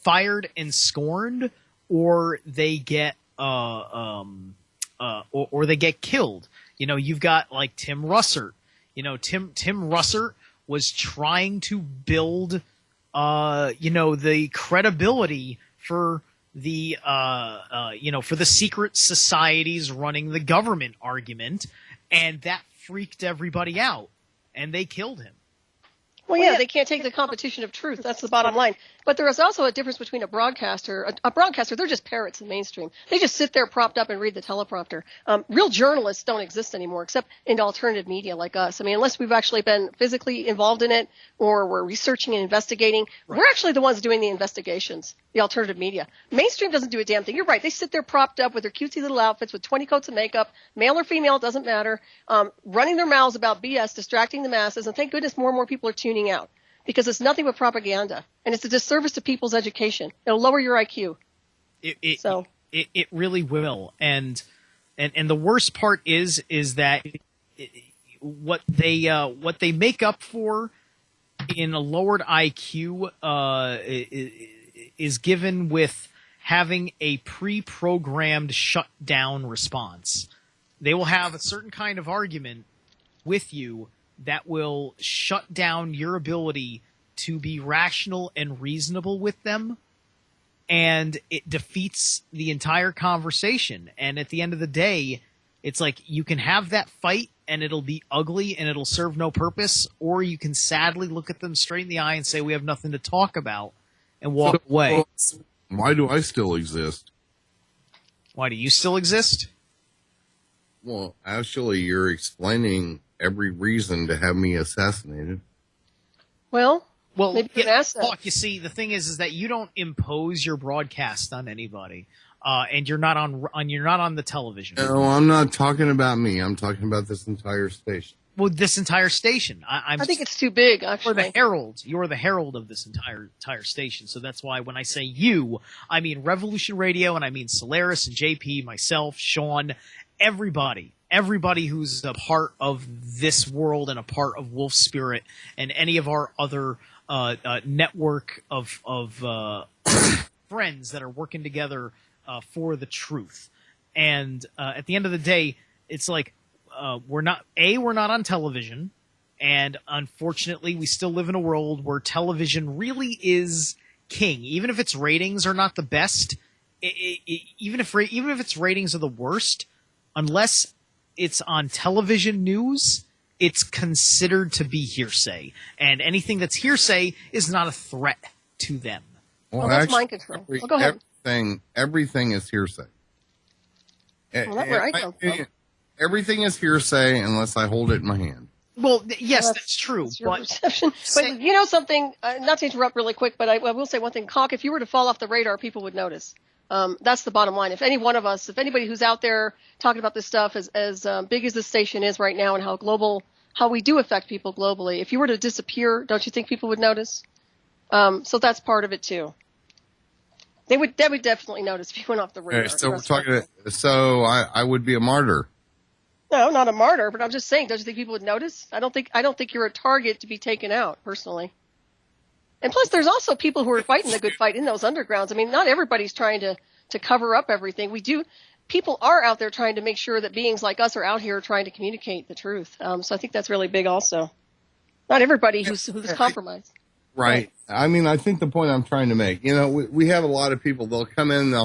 fired and scorned, or they get or they get killed. You've got like Tim Russert. Tim Russert was trying to build the credibility for the for the secret societies running the government argument, and that freaked everybody out, and they killed him. Well, yeah, they can't take the competition of truth. That's the bottom line. But there is also a difference between a broadcaster. A broadcaster, they're just parrots in mainstream. They just sit there propped up and read the teleprompter. Real journalists don't exist anymore, except in alternative media like us. I mean, unless we've actually been physically involved in it, or we're researching and investigating, We're actually the ones doing the investigations, the alternative media. Mainstream doesn't do a damn thing. You're right. They sit there propped up with their cutesy little outfits with 20 coats of makeup, male or female, it doesn't matter, running their mouths about BS, distracting the masses, and thank goodness more and more people are tuning out. Because it's nothing but propaganda, and it's a disservice to people's education. It'll lower your IQ. It really will, and the worst part is that what they make up for in a lowered IQ is given with having a pre-programmed shutdown response. They will have a certain kind of argument with you that will shut down your ability to be rational and reasonable with them, and it defeats the entire conversation. And at the end of the day, it's like you can have that fight and it'll be ugly and it'll serve no purpose, or you can sadly look at them straight in the eye and say, we have nothing to talk about, and walk away. Why do I still exist? Why do you still exist? Well, actually, you're explaining every reason to have me assassinated. Well, Well, maybe an asset. Hawk, you see, the thing is that you don't impose your broadcast on anybody, and you're not on the television. No, I'm not talking about me. I'm talking about this entire station. Well, this entire station. I think it's too big, actually. You're the herald. You're the herald of this entire station. So that's why when I say you, I mean Revolution Radio, and I mean Solaris and JP, myself, Sean, everybody who's a part of this world and a part of Wolf Spirit and any of our other network of friends that are working together for the truth. And at the end of the day, it's like we're not on television, and unfortunately, we still live in a world where television really is king. Even if its ratings are not the best, even if its ratings are the worst, unless it's on television news, it's considered to be hearsay, and anything that's hearsay is not a threat to them. Well, that's actually, mind control. Go ahead. Everything is hearsay. Well, that's where I come from. Everything is hearsay unless I hold it in my hand. Well, yes, that's true. That's your But perception. But you know something, not to interrupt really quick, but I will say one thing. Hawk, if you were to fall off the radar, people would notice. That's the bottom line. If any one of us, if anybody who's out there talking about this stuff as big as this station is right now and how we do affect people globally, if you were to disappear, don't you think people would notice? So that's part of it too. They would definitely notice if you went off the radar. So we're talking. So I would be a martyr. No, not a martyr, but I'm just saying, don't you think people would notice? I don't think you're a target to be taken out, personally. And plus, there's also people who are fighting the good fight in those undergrounds. I mean, not everybody's trying to cover up everything. People are out there trying to make sure that beings like us are out here trying to communicate the truth. So I think that's really big also. Not everybody who's compromised. Right. I mean, I think the point I'm trying to make, we have a lot of people, they'll come in,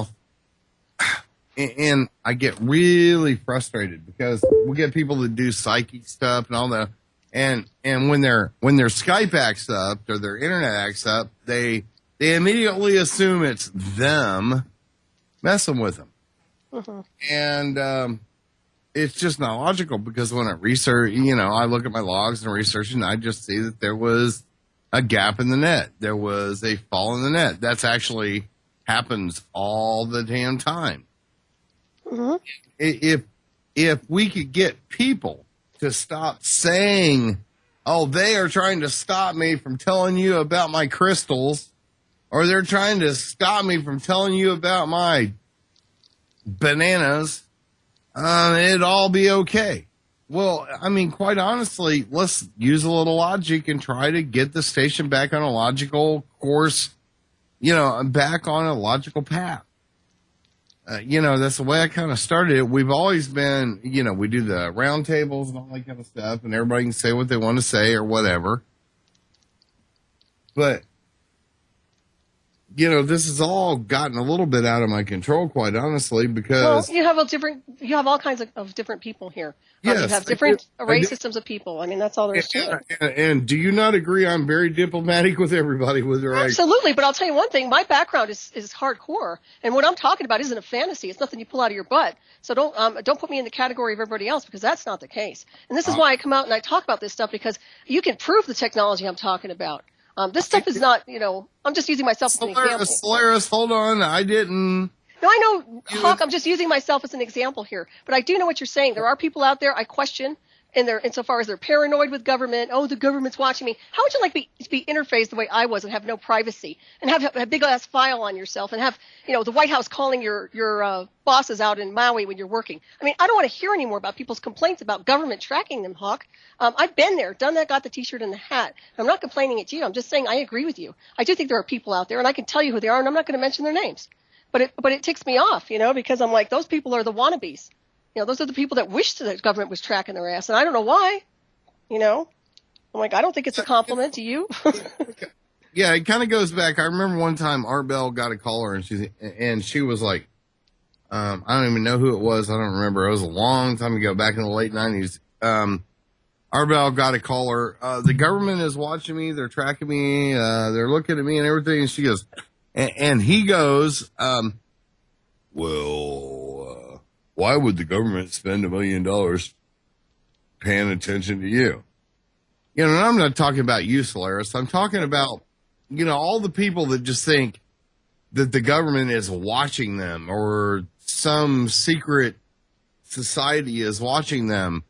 and I get really frustrated because we get people that do psychic stuff and all that. And when their Skype acts up or their internet acts up, they immediately assume it's them messing with them. Mm-hmm. And it's just not logical because when I research, I look at my logs and research and I just see that there was a gap in the net. There was a fall in the net. That's actually happens all the damn time. Mm-hmm. If we could get people to stop saying, oh, they are trying to stop me from telling you about my crystals, or they're trying to stop me from telling you about my bananas, it'd all be okay. Well, I mean, quite honestly, let's use a little logic and try to get the station back on a logical course, back on a logical path. That's the way I kind of started it. We've always been, we do the round tables and all that kind of stuff, and everybody can say what they want to say or whatever. But, this has all gotten a little bit out of my control, quite honestly, because... Well, you have all kinds of different people here. Yes, you have different array systems of people. I mean, that's all there is to it. And do you not agree I'm very diplomatic with everybody? Absolutely, but I'll tell you one thing. My background is hardcore, and what I'm talking about isn't a fantasy. It's nothing you pull out of your butt. So don't put me in the category of everybody else, because that's not the case. And this is why I come out and I talk about this stuff, because you can prove the technology I'm talking about. This stuff is not, I'm just using myself as an example. Solaris, hold on. I didn't... No, I know, Hawk, I'm just using myself as an example here. But I do know what you're saying. There are people out there I question, insofar as they're paranoid with government. Oh, the government's watching me. How would you like to be interfaced the way I was and have no privacy and have a big-ass file on yourself and have, the White House calling your bosses out in Maui when you're working? I mean, I don't want to hear any more about people's complaints about government tracking them, Hawk. I've been there, done that, got the T-shirt and the hat. I'm not complaining at you. I'm just saying I agree with you. I do think there are people out there, and I can tell you who they are, and I'm not going to mention their names. But it ticks me off, because I'm like, those people are the wannabes. Those are the people that wish the government was tracking their ass, and I don't know why. I'm like, I don't think it's a compliment to you. Yeah, it kind of goes back. I remember one time Art Bell got a caller, and she was like, I don't even know who it was. I don't remember. It was a long time ago, back in the late 90s. Art Bell got a caller. The government is watching me. They're tracking me. They're looking at me and everything. And she goes, and he goes, why would the government spend $1 million paying attention to you? You know, and I'm not talking about you, Solaris. I'm talking about, all the people that just think that the government is watching them or some secret society is watching them.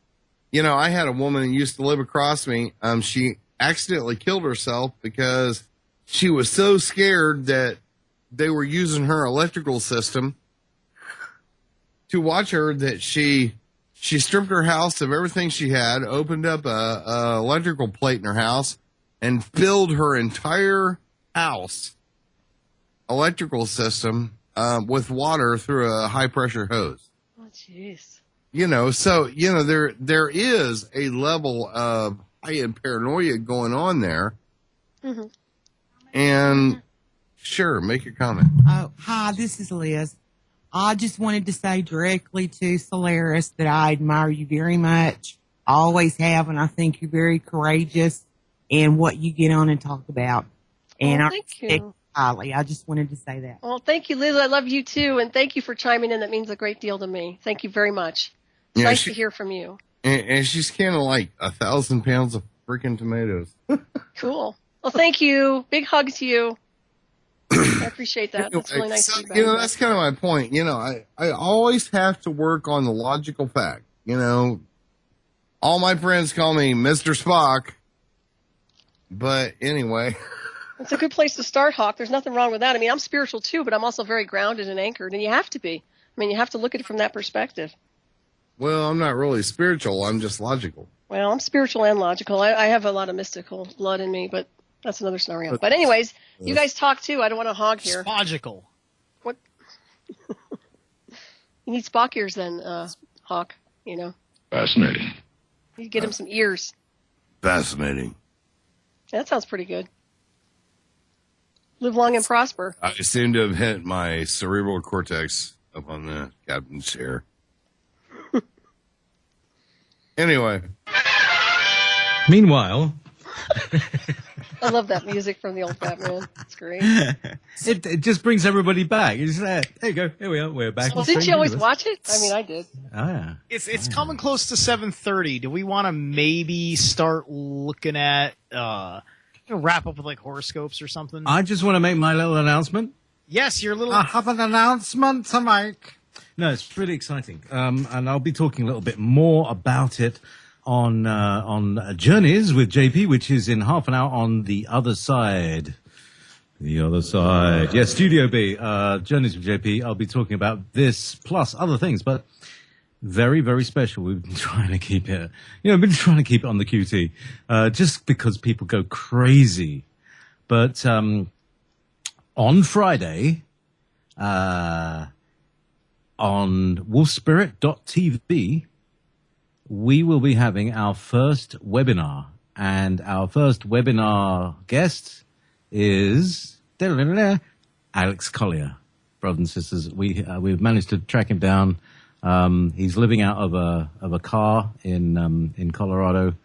I had a woman who used to live across me. She accidentally killed herself because she was so scared that they were using her electrical system to watch her that she stripped her house of everything she had, opened up a electrical plate in her house, and filled her entire house electrical system with water through a high pressure hose. Oh, jeez. So there is a level of high-end paranoia going on there. Mm-hmm. And sure, make your comment. Hi, this is Liz. I just wanted to say directly to Solaris that I admire you very much. I always have, and I think you're very courageous in what you get on and talk about. And Oh, I thank respect you. highly. I just wanted to say that. Well, thank you, Liz. I love you too, and thank you for chiming in. That means a great deal to me. Thank you very much. It's Yeah, nice to hear from you. And she's kind of like 1,000 pounds of freaking tomatoes. Cool. Well, thank you. Big hug to you. I appreciate that. That's really nice So, feedback. that's kind of my point. I always have to work on the logical fact. All my friends call me Mr. Spock. But anyway. It's a good place to start, Hawk. There's nothing wrong with that. I mean, I'm spiritual too, but I'm also very grounded and anchored, and you have to be. I mean, you have to look at it from that perspective. Well, I'm not really spiritual. I'm just logical. Well, I'm spiritual and logical. I have a lot of mystical blood in me, but that's another scenario. But anyways, you guys talk too. I don't want to hog here. Logical. What? You need Spock ears then, Hawk. Fascinating. You get him some ears. Fascinating. That sounds pretty good. Live long and prosper. I seem to have hit my cerebral cortex up on the captain's chair. Anyway. Meanwhile, I love that music from the old Batman. It's great. it just brings everybody back. It's there you go. Here we are. We're back. Well, in didn't Strange you always Universe. watch it? I mean, I did. Oh, yeah. It's coming close to 7:30. Do we want to maybe start looking at wrap up with like horoscopes or something? I just want to make my little announcement. Yes, your little. I have an announcement to make. No, it's really exciting, and I'll be talking a little bit more about it on Journeys with JP, which is in half an hour on the other side. The other side, yes, Studio B, Journeys with JP. I'll be talking about this plus other things, but very, very special. We've been trying to keep it, been trying to keep it on the QT, just because people go crazy. But on Friday, on wolfspirit.tv, we will be having our first webinar. And our first webinar guest is Alex Collier. Brothers and sisters, we've managed to track him down. He's living out of a car in Colorado.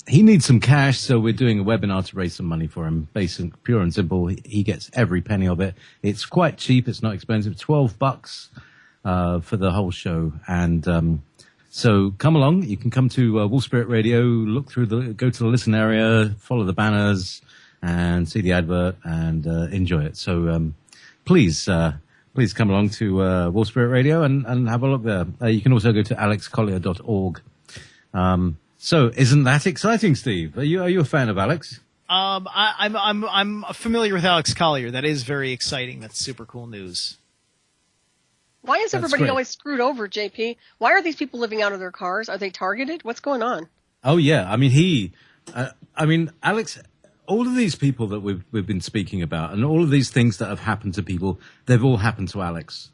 He needs some cash, so we're doing a webinar to raise some money for him. Basic, pure and simple. He gets every penny of it. It's quite cheap. It's not expensive. $12 for the whole show. And so come along. You can come to Wolf Spirit Radio, go to the listen area, follow the banners, and see the advert and enjoy it. So please come along to Wolf Spirit Radio and have a look there. You can also go to alexcollier.org. So isn't that exciting, Steve? Are you a fan of Alex? I'm familiar with Alex Collier. That is very exciting. That's super cool news. Why is That's everybody great. always screwed over, JP? Why are these people living out of their cars? Are they targeted? What's going on? Oh yeah, I mean Alex. All of these people that we've been speaking about, and all of these things that have happened to people, they've all happened to Alex.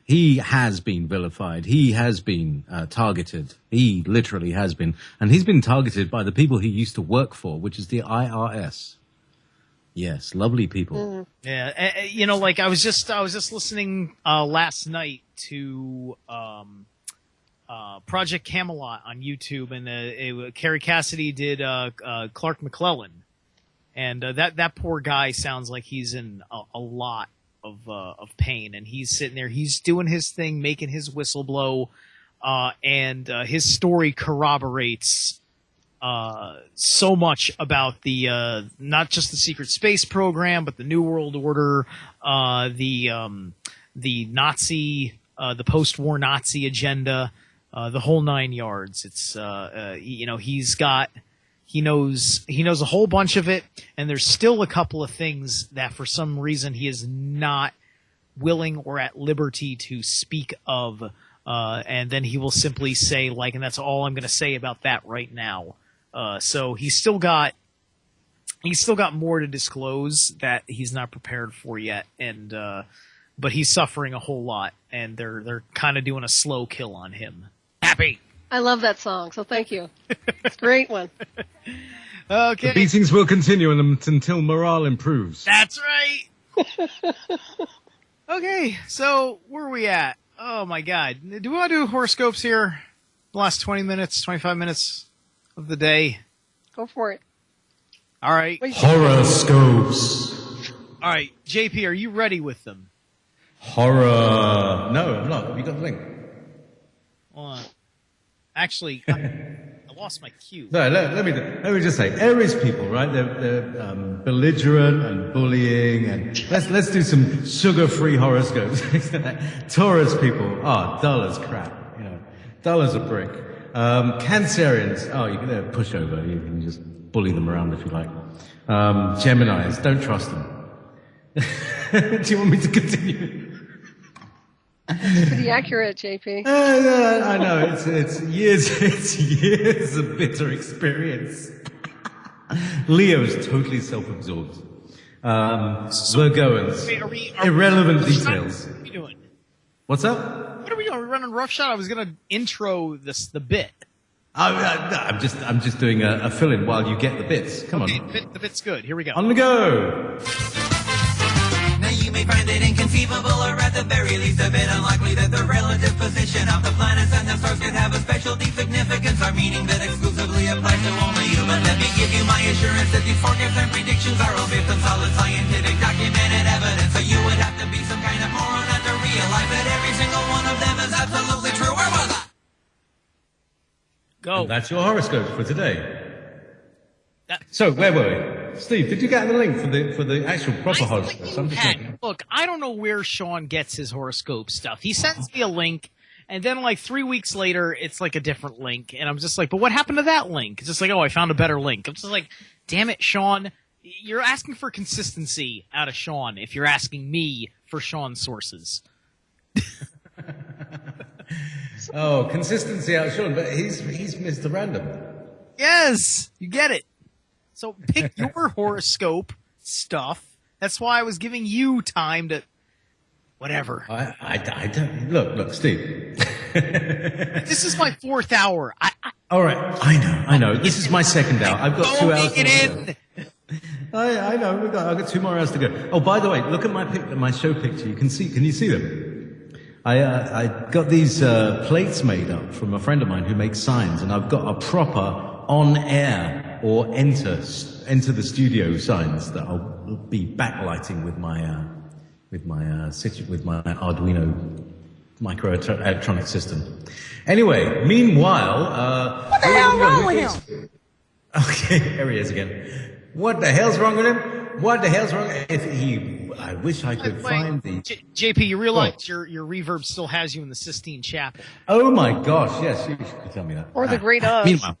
He has been vilified. He has been targeted. He literally has been. And he's been targeted by the people he used to work for, which is the IRS. Yes, lovely people. Yeah, like I was just listening last night to Project Camelot on YouTube, and Carrie Cassidy did Clark McClellan, and that poor guy sounds like he's in a lot of pain, and he's sitting there, he's doing his thing, making his whistle blow, and his story corroborates so much about the not just the secret space program, but the New World Order, the Nazi, the post-war Nazi agenda, the whole 9 yards. It's he knows a whole bunch of it, and there's still a couple of things that for some reason he is not willing or at liberty to speak of, and then he will simply say and that's all I'm going to say about that right now. So he's still got more to disclose that he's not prepared for yet, and but he's suffering a whole lot, and they're kind of doing a slow kill on him. Happy. I love that song, so thank you. It's a great one. Okay. The beatings will continue until morale improves. That's right. Okay, so where are we at? Oh my God, do we want to do horoscopes here? The last 20 minutes, 25 minutes of the day. Go for it. All right. Horoscopes. All right, JP, are you ready with them? Horror. No, I'm not. Have you got the link? Hold on. Actually, I lost my cue. No, let me just say, Aries people, right? They're belligerent and bullying, and let's do some sugar-free horoscopes. Taurus people, dull as crap, dull as a brick. Cancerians, you can push over. You can just bully them around if you like. Geminis, don't trust them. Do you want me to continue? It's pretty accurate, JP. I know it's years of bitter experience. Leo's totally self-absorbed. Virgoans, irrelevant details. What are we doing? What's up? What are we doing? Are we running roughshod? I was gonna intro the bit. I'm just doing a fill-in while you get the bits. Come on. The bit's good. Here we go. On the go. Now you may find it inconceivable, or at the very least a bit unlikely, that the relative position of the planets and the stars could have a specialty significance, or meaning that exclusively applies to only you. But let me give you my assurance that these forecasts and predictions are all based on solid scientific documented evidence. So you would have to be some kind of moron not to realize that every single one of them is absolutely true. Where was I? And Go. that's your horoscope for today. So where were we? Steve, did you get the link for the actual proper horoscopes? Look, I don't know where Sean gets his horoscope stuff. He sends me a link, and then 3 weeks later, it's a different link, and I'm just like, but what happened to that link? It's just like, I found a better link. I'm just like, damn it, Sean. You're asking for consistency out of Sean if you're asking me for Sean's sources. Consistency out of Sean, but he's Mr. Random. Yes, you get it. So pick your horoscope stuff. That's why I was giving you time to whatever. I don't look, Steve. This is my 4th hour. All right, I know. This is my 2nd hour. I've got 2 hours. I know. I've got 2 more hours to go. Oh, by the way, look at my show picture. Can you see them? I got these plates made up from a friend of mine who makes signs, and I've got a proper on-air or enter the studio signs that I'll be backlighting with my Arduino microelectronic system. Anyway, meanwhile, What the hell wrong with him? Okay, there he is again. What the hell's wrong with him? What the hell's wrong? I wish I could find the... JP, you realize your reverb still has you in the Sistine Chapel. Oh my gosh, yes, you should tell me that. Or the Great Oz. Meanwhile,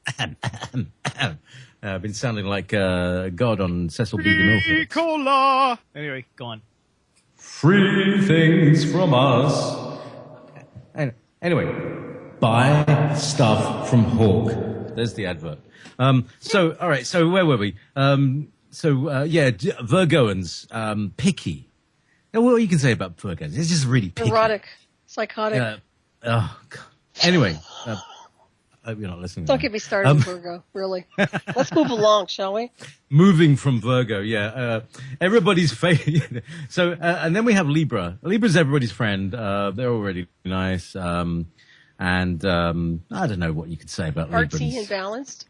I've been sounding like God on Cecil B. DeMille. Cola. Anyway, go on. Free things from us. Anyway, buy stuff from Hawk. There's the advert. So, all right, so where were we? Virgoans, picky. Now, what you can say about Virgoans? It's just really picky. Neurotic, psychotic. Oh, God. Anyway, I hope you're not listening. Don't get me started on Virgo, really. Let's move along, shall we? Moving from Virgo, everybody's favorite. So, and then we have Libra. Libra's everybody's friend. They're already nice. And I don't know what you could say about Libra. Artsy and balanced.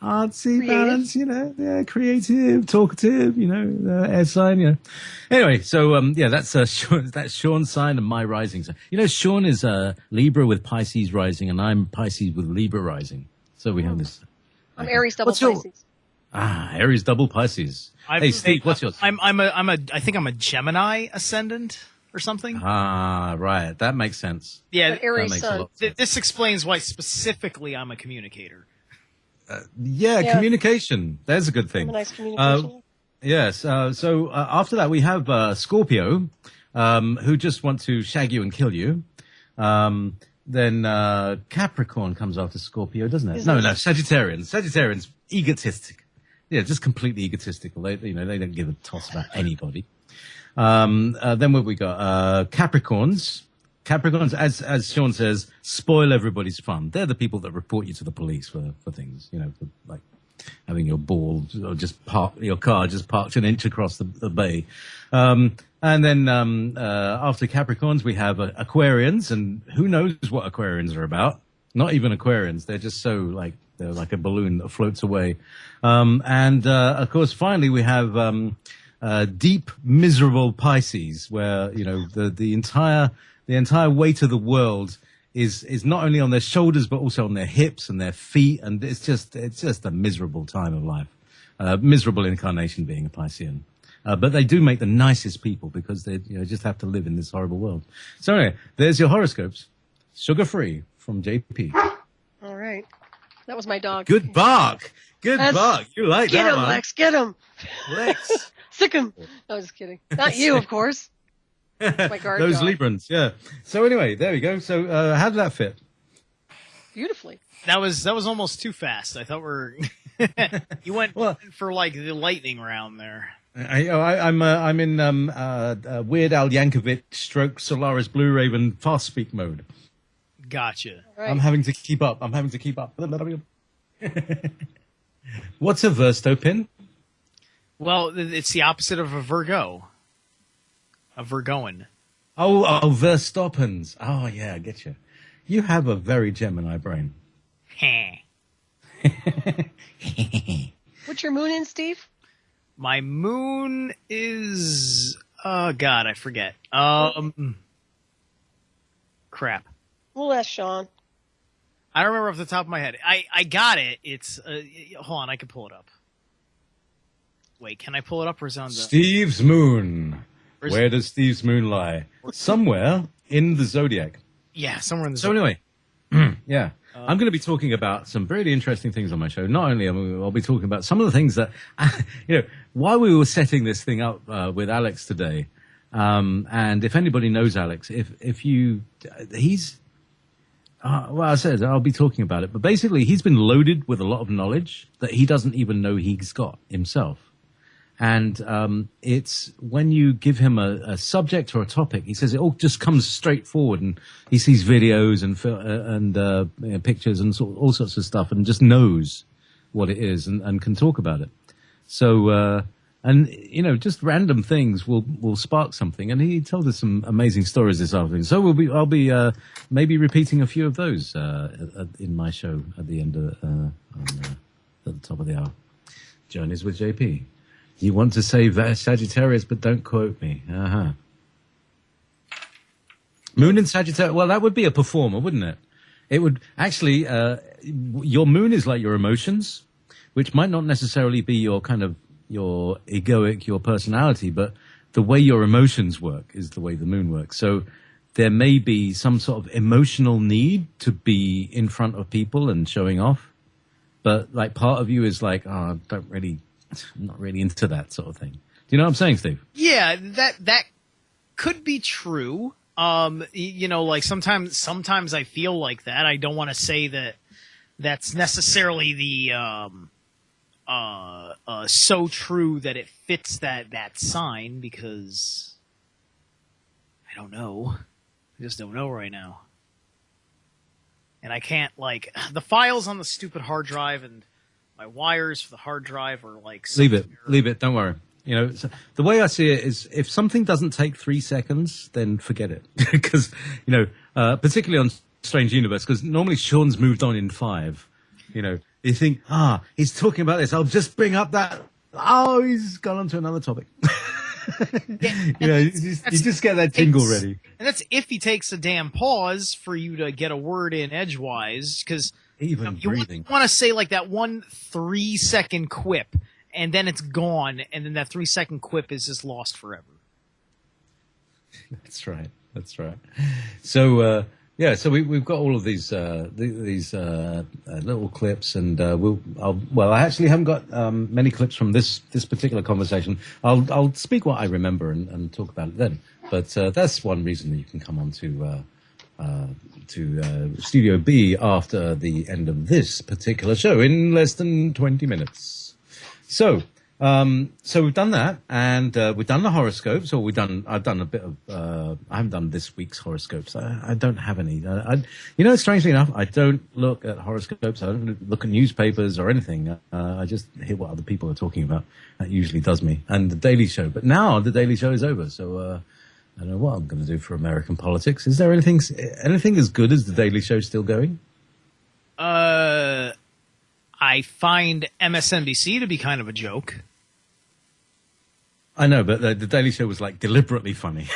Artsy, Creative. balanced, creative, talkative, air sign, Anyway, so, that's Sean's sign and my rising sign. Sean is Libra with Pisces rising, and I'm Pisces with Libra rising. So we have this I'm Okay. Aries double What's your- Pisces. Aries double Pisces. Hey, Steve, what's yours? I think I'm a Gemini ascendant or something. Right. That makes sense. Yeah, But Aries that makes a sun. lot of sense. this explains why specifically I'm a communicator. Yeah, Yeah. communication. There's a good thing. Gemini's communication. Yes. So after that, we have Scorpio, who just want to shag you and kill you. Then Capricorn comes after Scorpio, doesn't it? No, Sagittarians. Sagittarians, egotistic. Yeah, just completely egotistical. They don't give a toss about anybody. Then what we got? Capricorns. Capricorns, as Sean says, spoil everybody's fun. They're the people that report you to the police for things, for, like having your your car just parked an inch across the bay. And then after Capricorns, we have Aquarians, and who knows what Aquarians are about? Not even Aquarians. They're just so they're like a balloon that floats away. And of course, finally, we have deep, miserable Pisces, where the entire weight of the world is not only on their shoulders but also on their hips and their feet, and it's just a miserable time of life. Miserable incarnation being a Piscean. But they do make the nicest people because they just have to live in this horrible world. So anyway, there's your horoscopes. Sugar free from JP. All right. That was my dog. Good bark. Good That's- bark. You like Get that him, one. Lex. Get him. Lex. Sick him. No, just kidding. Not you, of course. My guard Those dog. Librans, yeah. So anyway, there we go. So how did that fit? Beautifully. That was almost too fast. I thought you went for the lightning round there. I'm in Weird Al Yankovic stroke Solaris Blue Raven fast speak mode. Gotcha. Right. I'm having to keep up. What's a Versto pin? Well, it's the opposite of a Virgo. A Virgoan. Oh, Verstoppens. Oh, yeah, I get you. You have a very Gemini brain. Heh. What's your moon in, Steve? My moon is God, I forget. Crap. We'll ask Sean. I don't remember off the top of my head. I got it. It's hold on, I can pull it up. Wait, can I pull it up or is it on the Steve's moon. Where's- Where does Steve's moon lie? Somewhere in the zodiac. Yeah, somewhere in the So anyway, yeah, I'm going to be talking about some really interesting things on my show. Not only I'll be talking about some of the things that, while we were setting this thing up with Alex today, and if anybody knows Alex, he's, I said I'll be talking about it, but basically he's been loaded with a lot of knowledge that he doesn't even know he's got himself. And it's when you give him a subject or a topic, he says it all just comes straight forward, and he sees videos and pictures and all sorts of stuff, and just knows what it is and can talk about it. So just random things will spark something. And he told us some amazing stories this afternoon. So I'll be maybe repeating a few of those in my show at the end of at the top of the hour. Journeys with JP. You want to say Sagittarius, but don't quote me. Moon in Sagittarius. Well, that would be a performer, wouldn't it? It would actually. Your moon is like your emotions, which might not necessarily be your egoic, your personality, but the way your emotions work is the way the moon works. So there may be some sort of emotional need to be in front of people and showing off, but like part of you is like, I'm not really into that sort of thing. Do you know what I'm saying, Steve? Yeah, that could be true. Like sometimes I feel like that. I don't want to say that that's necessarily the so true that it fits that sign, because I don't know. I just don't know right now. And I can't, the files on the stupid hard drive and my wires for the hard drive are Leave it. Don't worry. So the way I see it is, if something doesn't take 3 seconds, then forget it. Because, particularly on Strange Universe, because normally Sean's moved on in 5. You think, he's talking about this. I'll just bring up that. Oh, he's gone on to another topic. You just get that jingle ready. And that's if he takes a damn pause for you to get a word in edgewise, because Even You breathing. want to say like that 1 3-second quip, and then it's gone, and then that 3-second quip is just lost forever. That's right. That's right. So so we've got all of these little clips, and I actually haven't got many clips from this particular conversation. I'll speak what I remember and talk about it then. But that's one reason that you can come on to Studio B after the end of this particular show in less than 20 minutes. So we've done that, and we've done the horoscopes, or I've done a bit of, I haven't done this week's horoscopes. I don't have any. Strangely enough, I don't look at horoscopes. I don't look at newspapers or anything. I just hear what other people are talking about. That usually does me. And the Daily Show. But now the Daily Show is over, so I don't know what I'm going to do for American politics. Is there anything as good as the Daily Show still going? I find MSNBC to be kind of a joke. I know, but the Daily Show was like deliberately funny,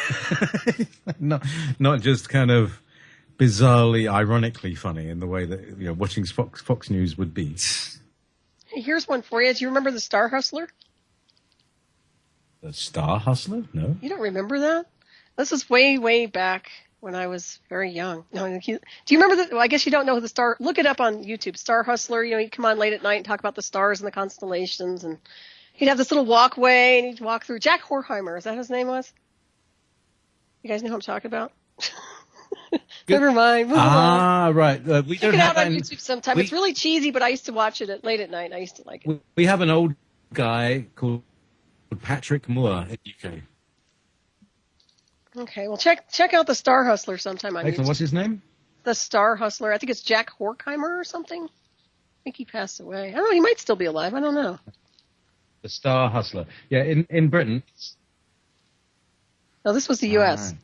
not just kind of bizarrely, ironically funny in the way that watching Fox News would be. Hey, here's one for you. Do you remember the Star Hustler? The Star Hustler? No. You don't remember that? This is way, way back when I was very young. No, do you remember the? Well, I guess you don't know who the star. Look it up on YouTube. Star Hustler. He'd come on late at night and talk about the stars and the constellations, and he'd have this little walkway, and he'd walk through. Jack Horkheimer, is that his name was? You guys know who I'm talking about? Never mind. Right. We Check don't it have out on YouTube sometime. It's really cheesy, but I used to watch it late at night. I used to like it. We have an old guy called Patrick Moore in the UK. Okay, well check out the Star Hustler sometime on Excellent. YouTube. What's his name? The Star Hustler. I think it's Jack Horkheimer or something. I think he passed away. I don't know. He might still be alive. I don't know. The Star Hustler. Yeah, in Britain. No, this was the U.S. Right.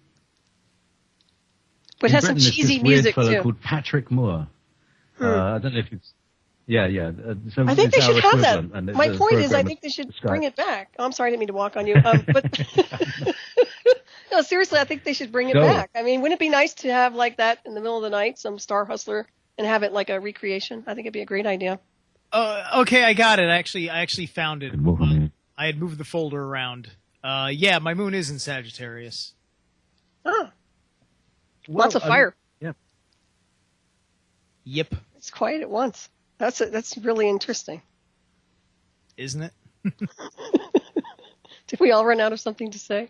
But it has some cheesy music too. Weird fellow too. called Patrick Moore. I don't know if it's. Yeah. So I think they should have that. My point is, I program think they should Skype. bring it back. Oh, I'm sorry, I didn't mean to walk on you. But no, seriously, I think they should bring it back. I mean, wouldn't it be nice to have like that in the middle of the night, some Star Hustler, and have it like a recreation? I think it'd be a great idea. Okay, I got it. I actually found it. I had moved the folder around. Yeah, my moon is in Sagittarius. Oh. Lots of fire. Yeah. Yep. It's quiet at once. That's really interesting. Isn't it? Did we all run out of something to say?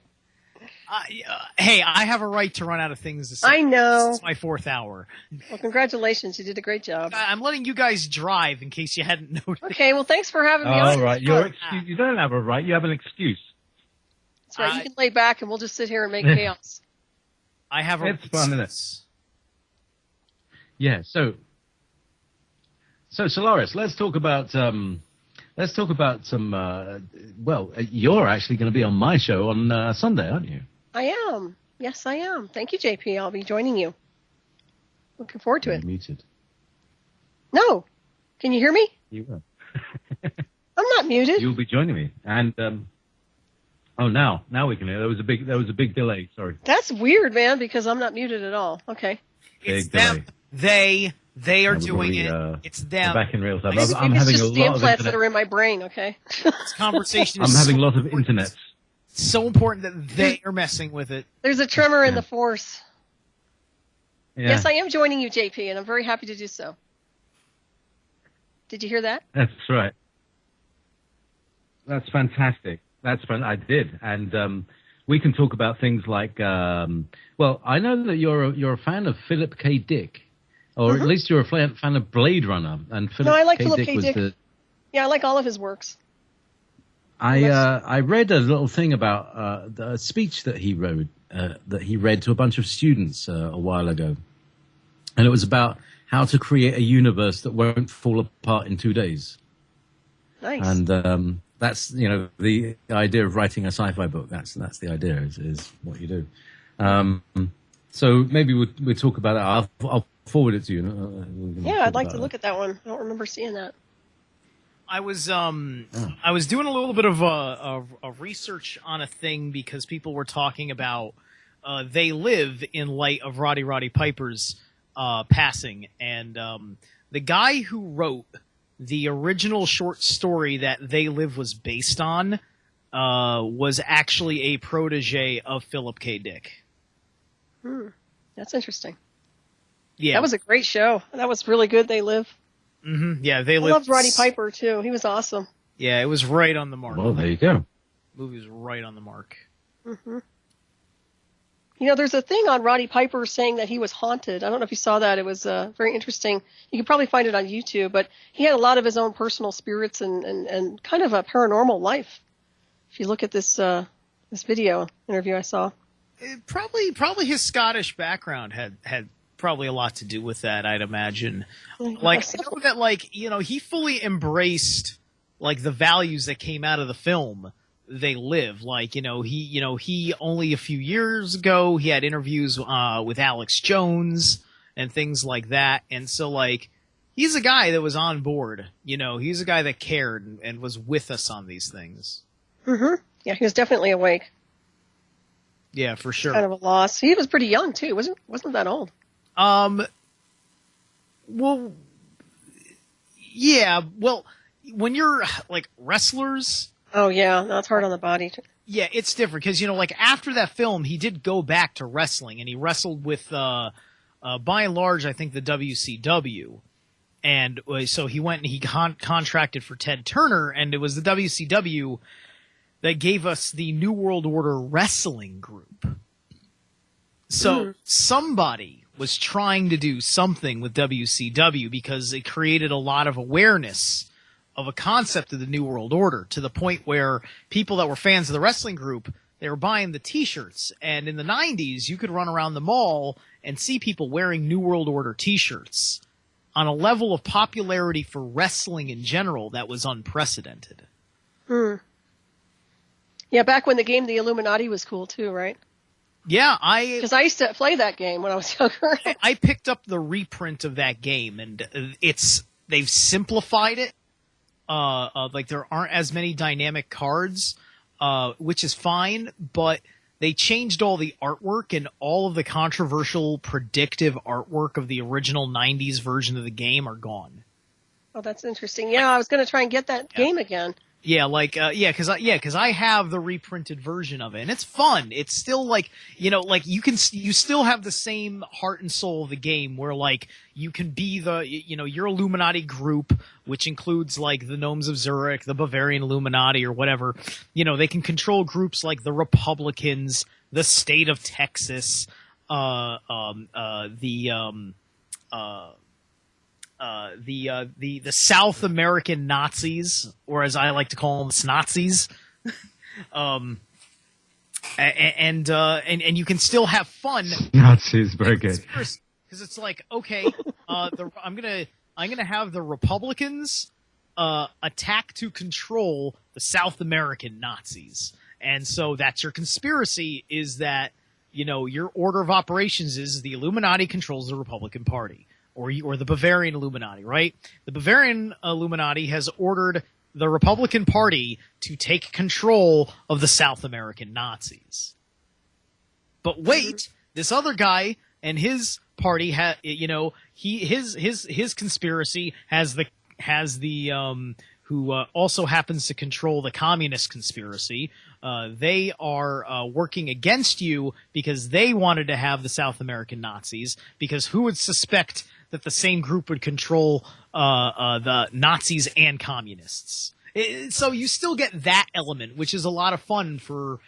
Hey, I have a right to run out of things to say. I know. This is my 4th hour. Well, congratulations. You did a great job. I'm letting you guys drive in case you hadn't noticed. Okay, well, thanks for having me on. All right. You don't have a right. You have an excuse. That's right. You can lay back and we'll just sit here and make chaos. I have a... It's fun, isn't it? Yeah, so Solaris, let's talk about some. You're actually going to be on my show on Sunday, aren't you? I am. Yes, I am. Thank you, JP. I'll be joining you. Looking forward to it. Muted. No. Can you hear me? You are. I'm not muted. You'll be joining me, and now we can hear. There was a big delay. Sorry. That's weird, man, because I'm not muted at all. Okay. It's them. They are doing it. It's them. Back in real time. Maybe I'm it's having just a the lot of implants internet. that are in my brain. Okay. This conversation is I'm having a lot of internet. so important that they are messing with it. There's a tremor in the force. Yeah. Yes, I am joining you, JP, and I'm very happy to do so. Did you hear that? That's right. That's fantastic. That's fun. I did, and we can talk about things like. Well, I know that you're a fan of Philip K. Dick, or at least you're a fan of Blade Runner, and Philip. No, I like K. Philip Dick K. was Dick. Yeah, I like all of his works. I read a little thing about the speech that he wrote that he read to a bunch of students a while ago, and it was about how to create a universe that won't fall apart in 2 days. Nice. And that's the idea of writing a sci-fi book. That's the idea is what you do. So maybe we'll talk about it. I'll forward it to you. Yeah, I'd like to look at that one. I don't remember seeing that. I was doing a little bit of a research on a thing because people were talking about They Live in light of Roddy Piper's passing, and the guy who wrote the original short story that They Live was based on was actually a protege of Philip K. Dick. That's interesting. Yeah, That was a great show. That was really good. They Live. Yeah, They I Live. loved Roddy Piper too. He was awesome. Yeah, it was right on the mark. Well, there you go. Movie was right on the mark. You know, there's a thing on Roddy Piper saying that he was haunted. I don't know if you saw that. It was very interesting. You can probably find it on YouTube, but he had a lot of his own personal spirits and kind of a paranormal life. If you look at this this video interview I saw. Probably his Scottish background had probably a lot to do with that, I'd imagine. Like, I know that, like, you know, he fully embraced, like, the values that came out of the film They Live. Like, he only a few years ago, he had interviews with Alex Jones and things like that. And so, like, he's a guy that was on board. You know, he's a guy that cared and was with us on these things. Yeah, he was definitely awake. Yeah, for sure. Kind of a loss. He was pretty young too. Wasn't that old. Well, yeah. Well, when you're like wrestlers. Oh yeah, that's hard on the body. Yeah, it's different because, you know, like after that film, he did go back to wrestling and he wrestled with, by and large, I think the WCW. And so he went and he contracted for Ted Turner, and it was the WCW that gave us the New World Order wrestling group. So somebody was trying to do something with WCW because it created a lot of awareness of a concept of the New World Order, to the point where people that were fans of the wrestling group, they were buying the t-shirts. And in the 90s, you could run around the mall and see people wearing New World Order t-shirts on a level of popularity for wrestling in general that was unprecedented. Yeah, back when the game The Illuminati was cool too, right? Yeah, because I used to play that game when I was younger. I picked up the reprint of that game, and they've simplified it. Like there aren't as many dynamic cards, which is fine, but they changed all the artwork, and all of the controversial predictive artwork of the original 90s version of the game are gone. Oh, that's interesting. Yeah, I was going to try and get that game again. Yeah, because I have the reprinted version of it, and it's fun. It's still like, you know, like you still have the same heart and soul of the game, where like you can be your Illuminati group, which includes like the Gnomes of Zurich, the Bavarian Illuminati, or whatever. You know, they can control groups like the Republicans, the state of Texas, the South American Nazis, or as I like to call them, Snazis. And you can still have fun. Nazis, very good. Because it's like, okay, I'm gonna have the Republicans attack to control the South American Nazis, and so that's your conspiracy, is that, you know, your order of operations is the Illuminati controls the Republican Party. Or the Bavarian Illuminati, right? The Bavarian Illuminati has ordered the Republican Party to take control of the South American Nazis. But wait, this other guy and his party his conspiracy has the who also happens to control the communist conspiracy. They are working against you because they wanted to have the South American Nazis, because who would suspect that the same group would control the Nazis and communists? So you still get that element, which is a lot of fun for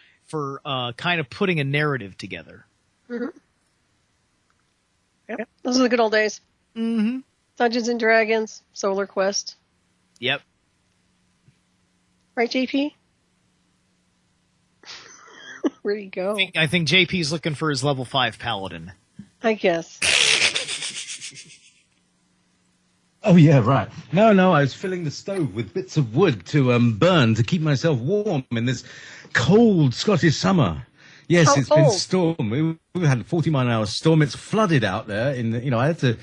kind of putting a narrative together. Yep. Those are the good old days. Dungeons and Dragons, Solar Quest. Yep. Right, JP? Where'd he go? I think JP's looking for his level 5 paladin. I guess. Oh yeah, right. No, I was filling the stove with bits of wood to burn to keep myself warm in this cold Scottish summer. Yes, it's been storm. We had a 40-mile-an-hour storm. It's flooded out there. I had to.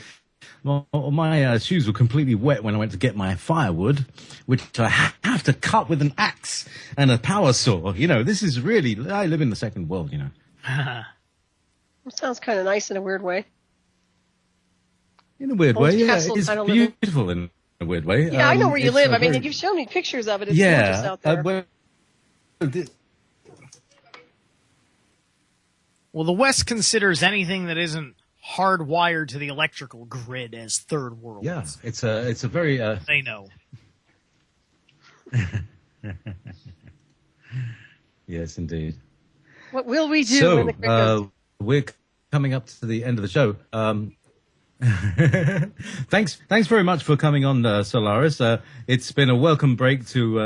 My shoes were completely wet when I went to get my firewood, which I have to cut with an axe and a power saw. You know, this is really. I live in the second world. You know. It sounds kind of nice in a weird way. In a weird Old way, yeah, castle it's kind of living. beautiful in a weird way. Yeah, I know where you it's live. a I mean, very- you've shown me pictures of it. It's gorgeous out there. Well, the West considers anything that isn't hardwired to the electrical grid as third world. Yeah, it's a very They know. yes, indeed. What will we do when the grid goes? We're coming up to the end of the show. Thanks very much for coming on, Solaris. It's been a welcome break to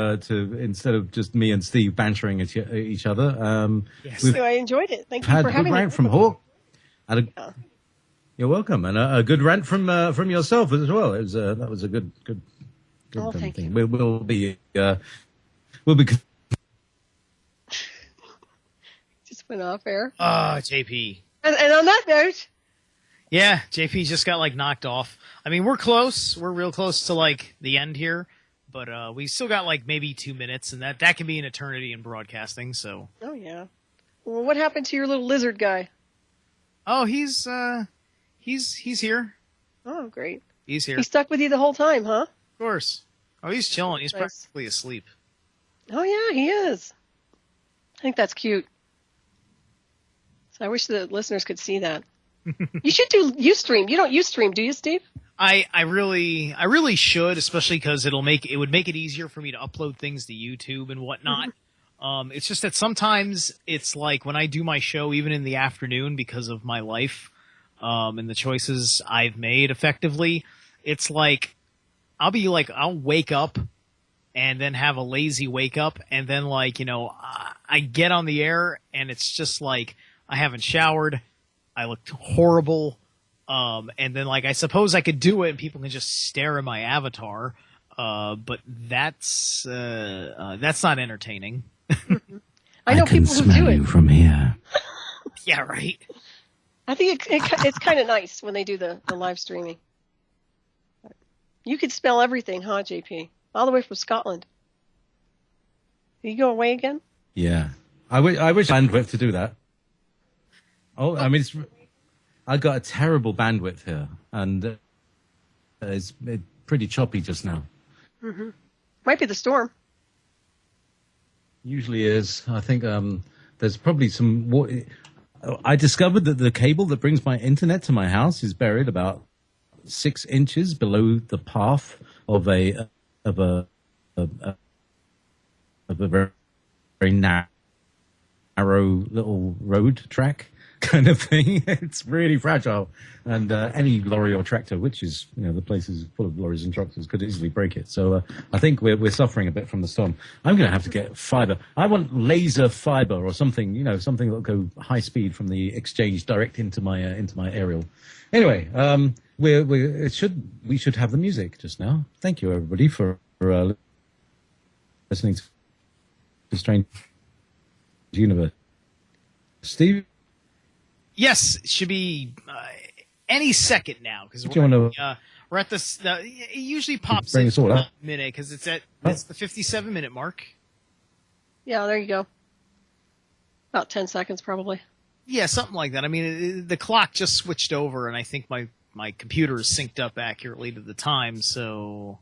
instead of just me and Steve bantering at each other. Yes. We've I enjoyed it. Thank you had for a good having rant me. from Hawk. You're welcome, and a good rant from yourself as well. It was that was a good Oh, thank thing. you. We'll be Just went off air. JP. And on that note, Yeah, JP just got like knocked off. I mean, we're close. We're real close to like the end here, but we still got like maybe 2 minutes, and that can be an eternity in broadcasting. So, oh yeah. Well, what happened to your little lizard guy? oh, he's here. Oh, great. He's here. He stuck with you the whole time, huh? Of course. Oh, he's chilling. He's Nice. practically asleep. Oh yeah, he is. I think that's cute. So I wish the listeners could see that. You should do Ustream. You don't Ustream, do you, Steve? I really should, especially because it would make it easier for me to upload things to YouTube and whatnot. It's just that sometimes it's like when I do my show, even in the afternoon, because of my life and the choices I've made effectively, it's like I'll wake up and then have a lazy wake up, and then I get on the air and it's just like I haven't showered, I looked horrible, and then I suppose I could do it and people can just stare at my avatar, but that's not entertaining. I know people who do it. from here. Yeah, right. I think it's kind of nice when they do the live streaming. You could spell everything, huh, JP? All the way from Scotland. Are you go away again? Yeah, I wish bandwidth to do that. Oh, I mean, I got a terrible bandwidth here, and it's pretty choppy just now. Mm-hmm. Might be the storm. Usually is. I think there's probably some. I discovered that the cable that brings my internet to my house is buried about 6 inches below the path of a very, very narrow little road track kind of thing. It's really fragile, and any lorry or tractor, which is the place is full of lorries and tractors, could easily break it. So I think we're suffering a bit from the storm. I'm going to have to get fiber. I want laser fiber or something, something that'll go high speed from the exchange direct into my aerial. Anyway, we should have the music just now. Thank you everybody for listening to Strange Universe. Steve. Yes, it should be any second now because we're at this. It usually pops in a minute because it's the 57-minute mark. Yeah, there you go. About 10 seconds, probably. Yeah, something like that. I mean, the clock just switched over, and I think my computer is synced up accurately to the time. So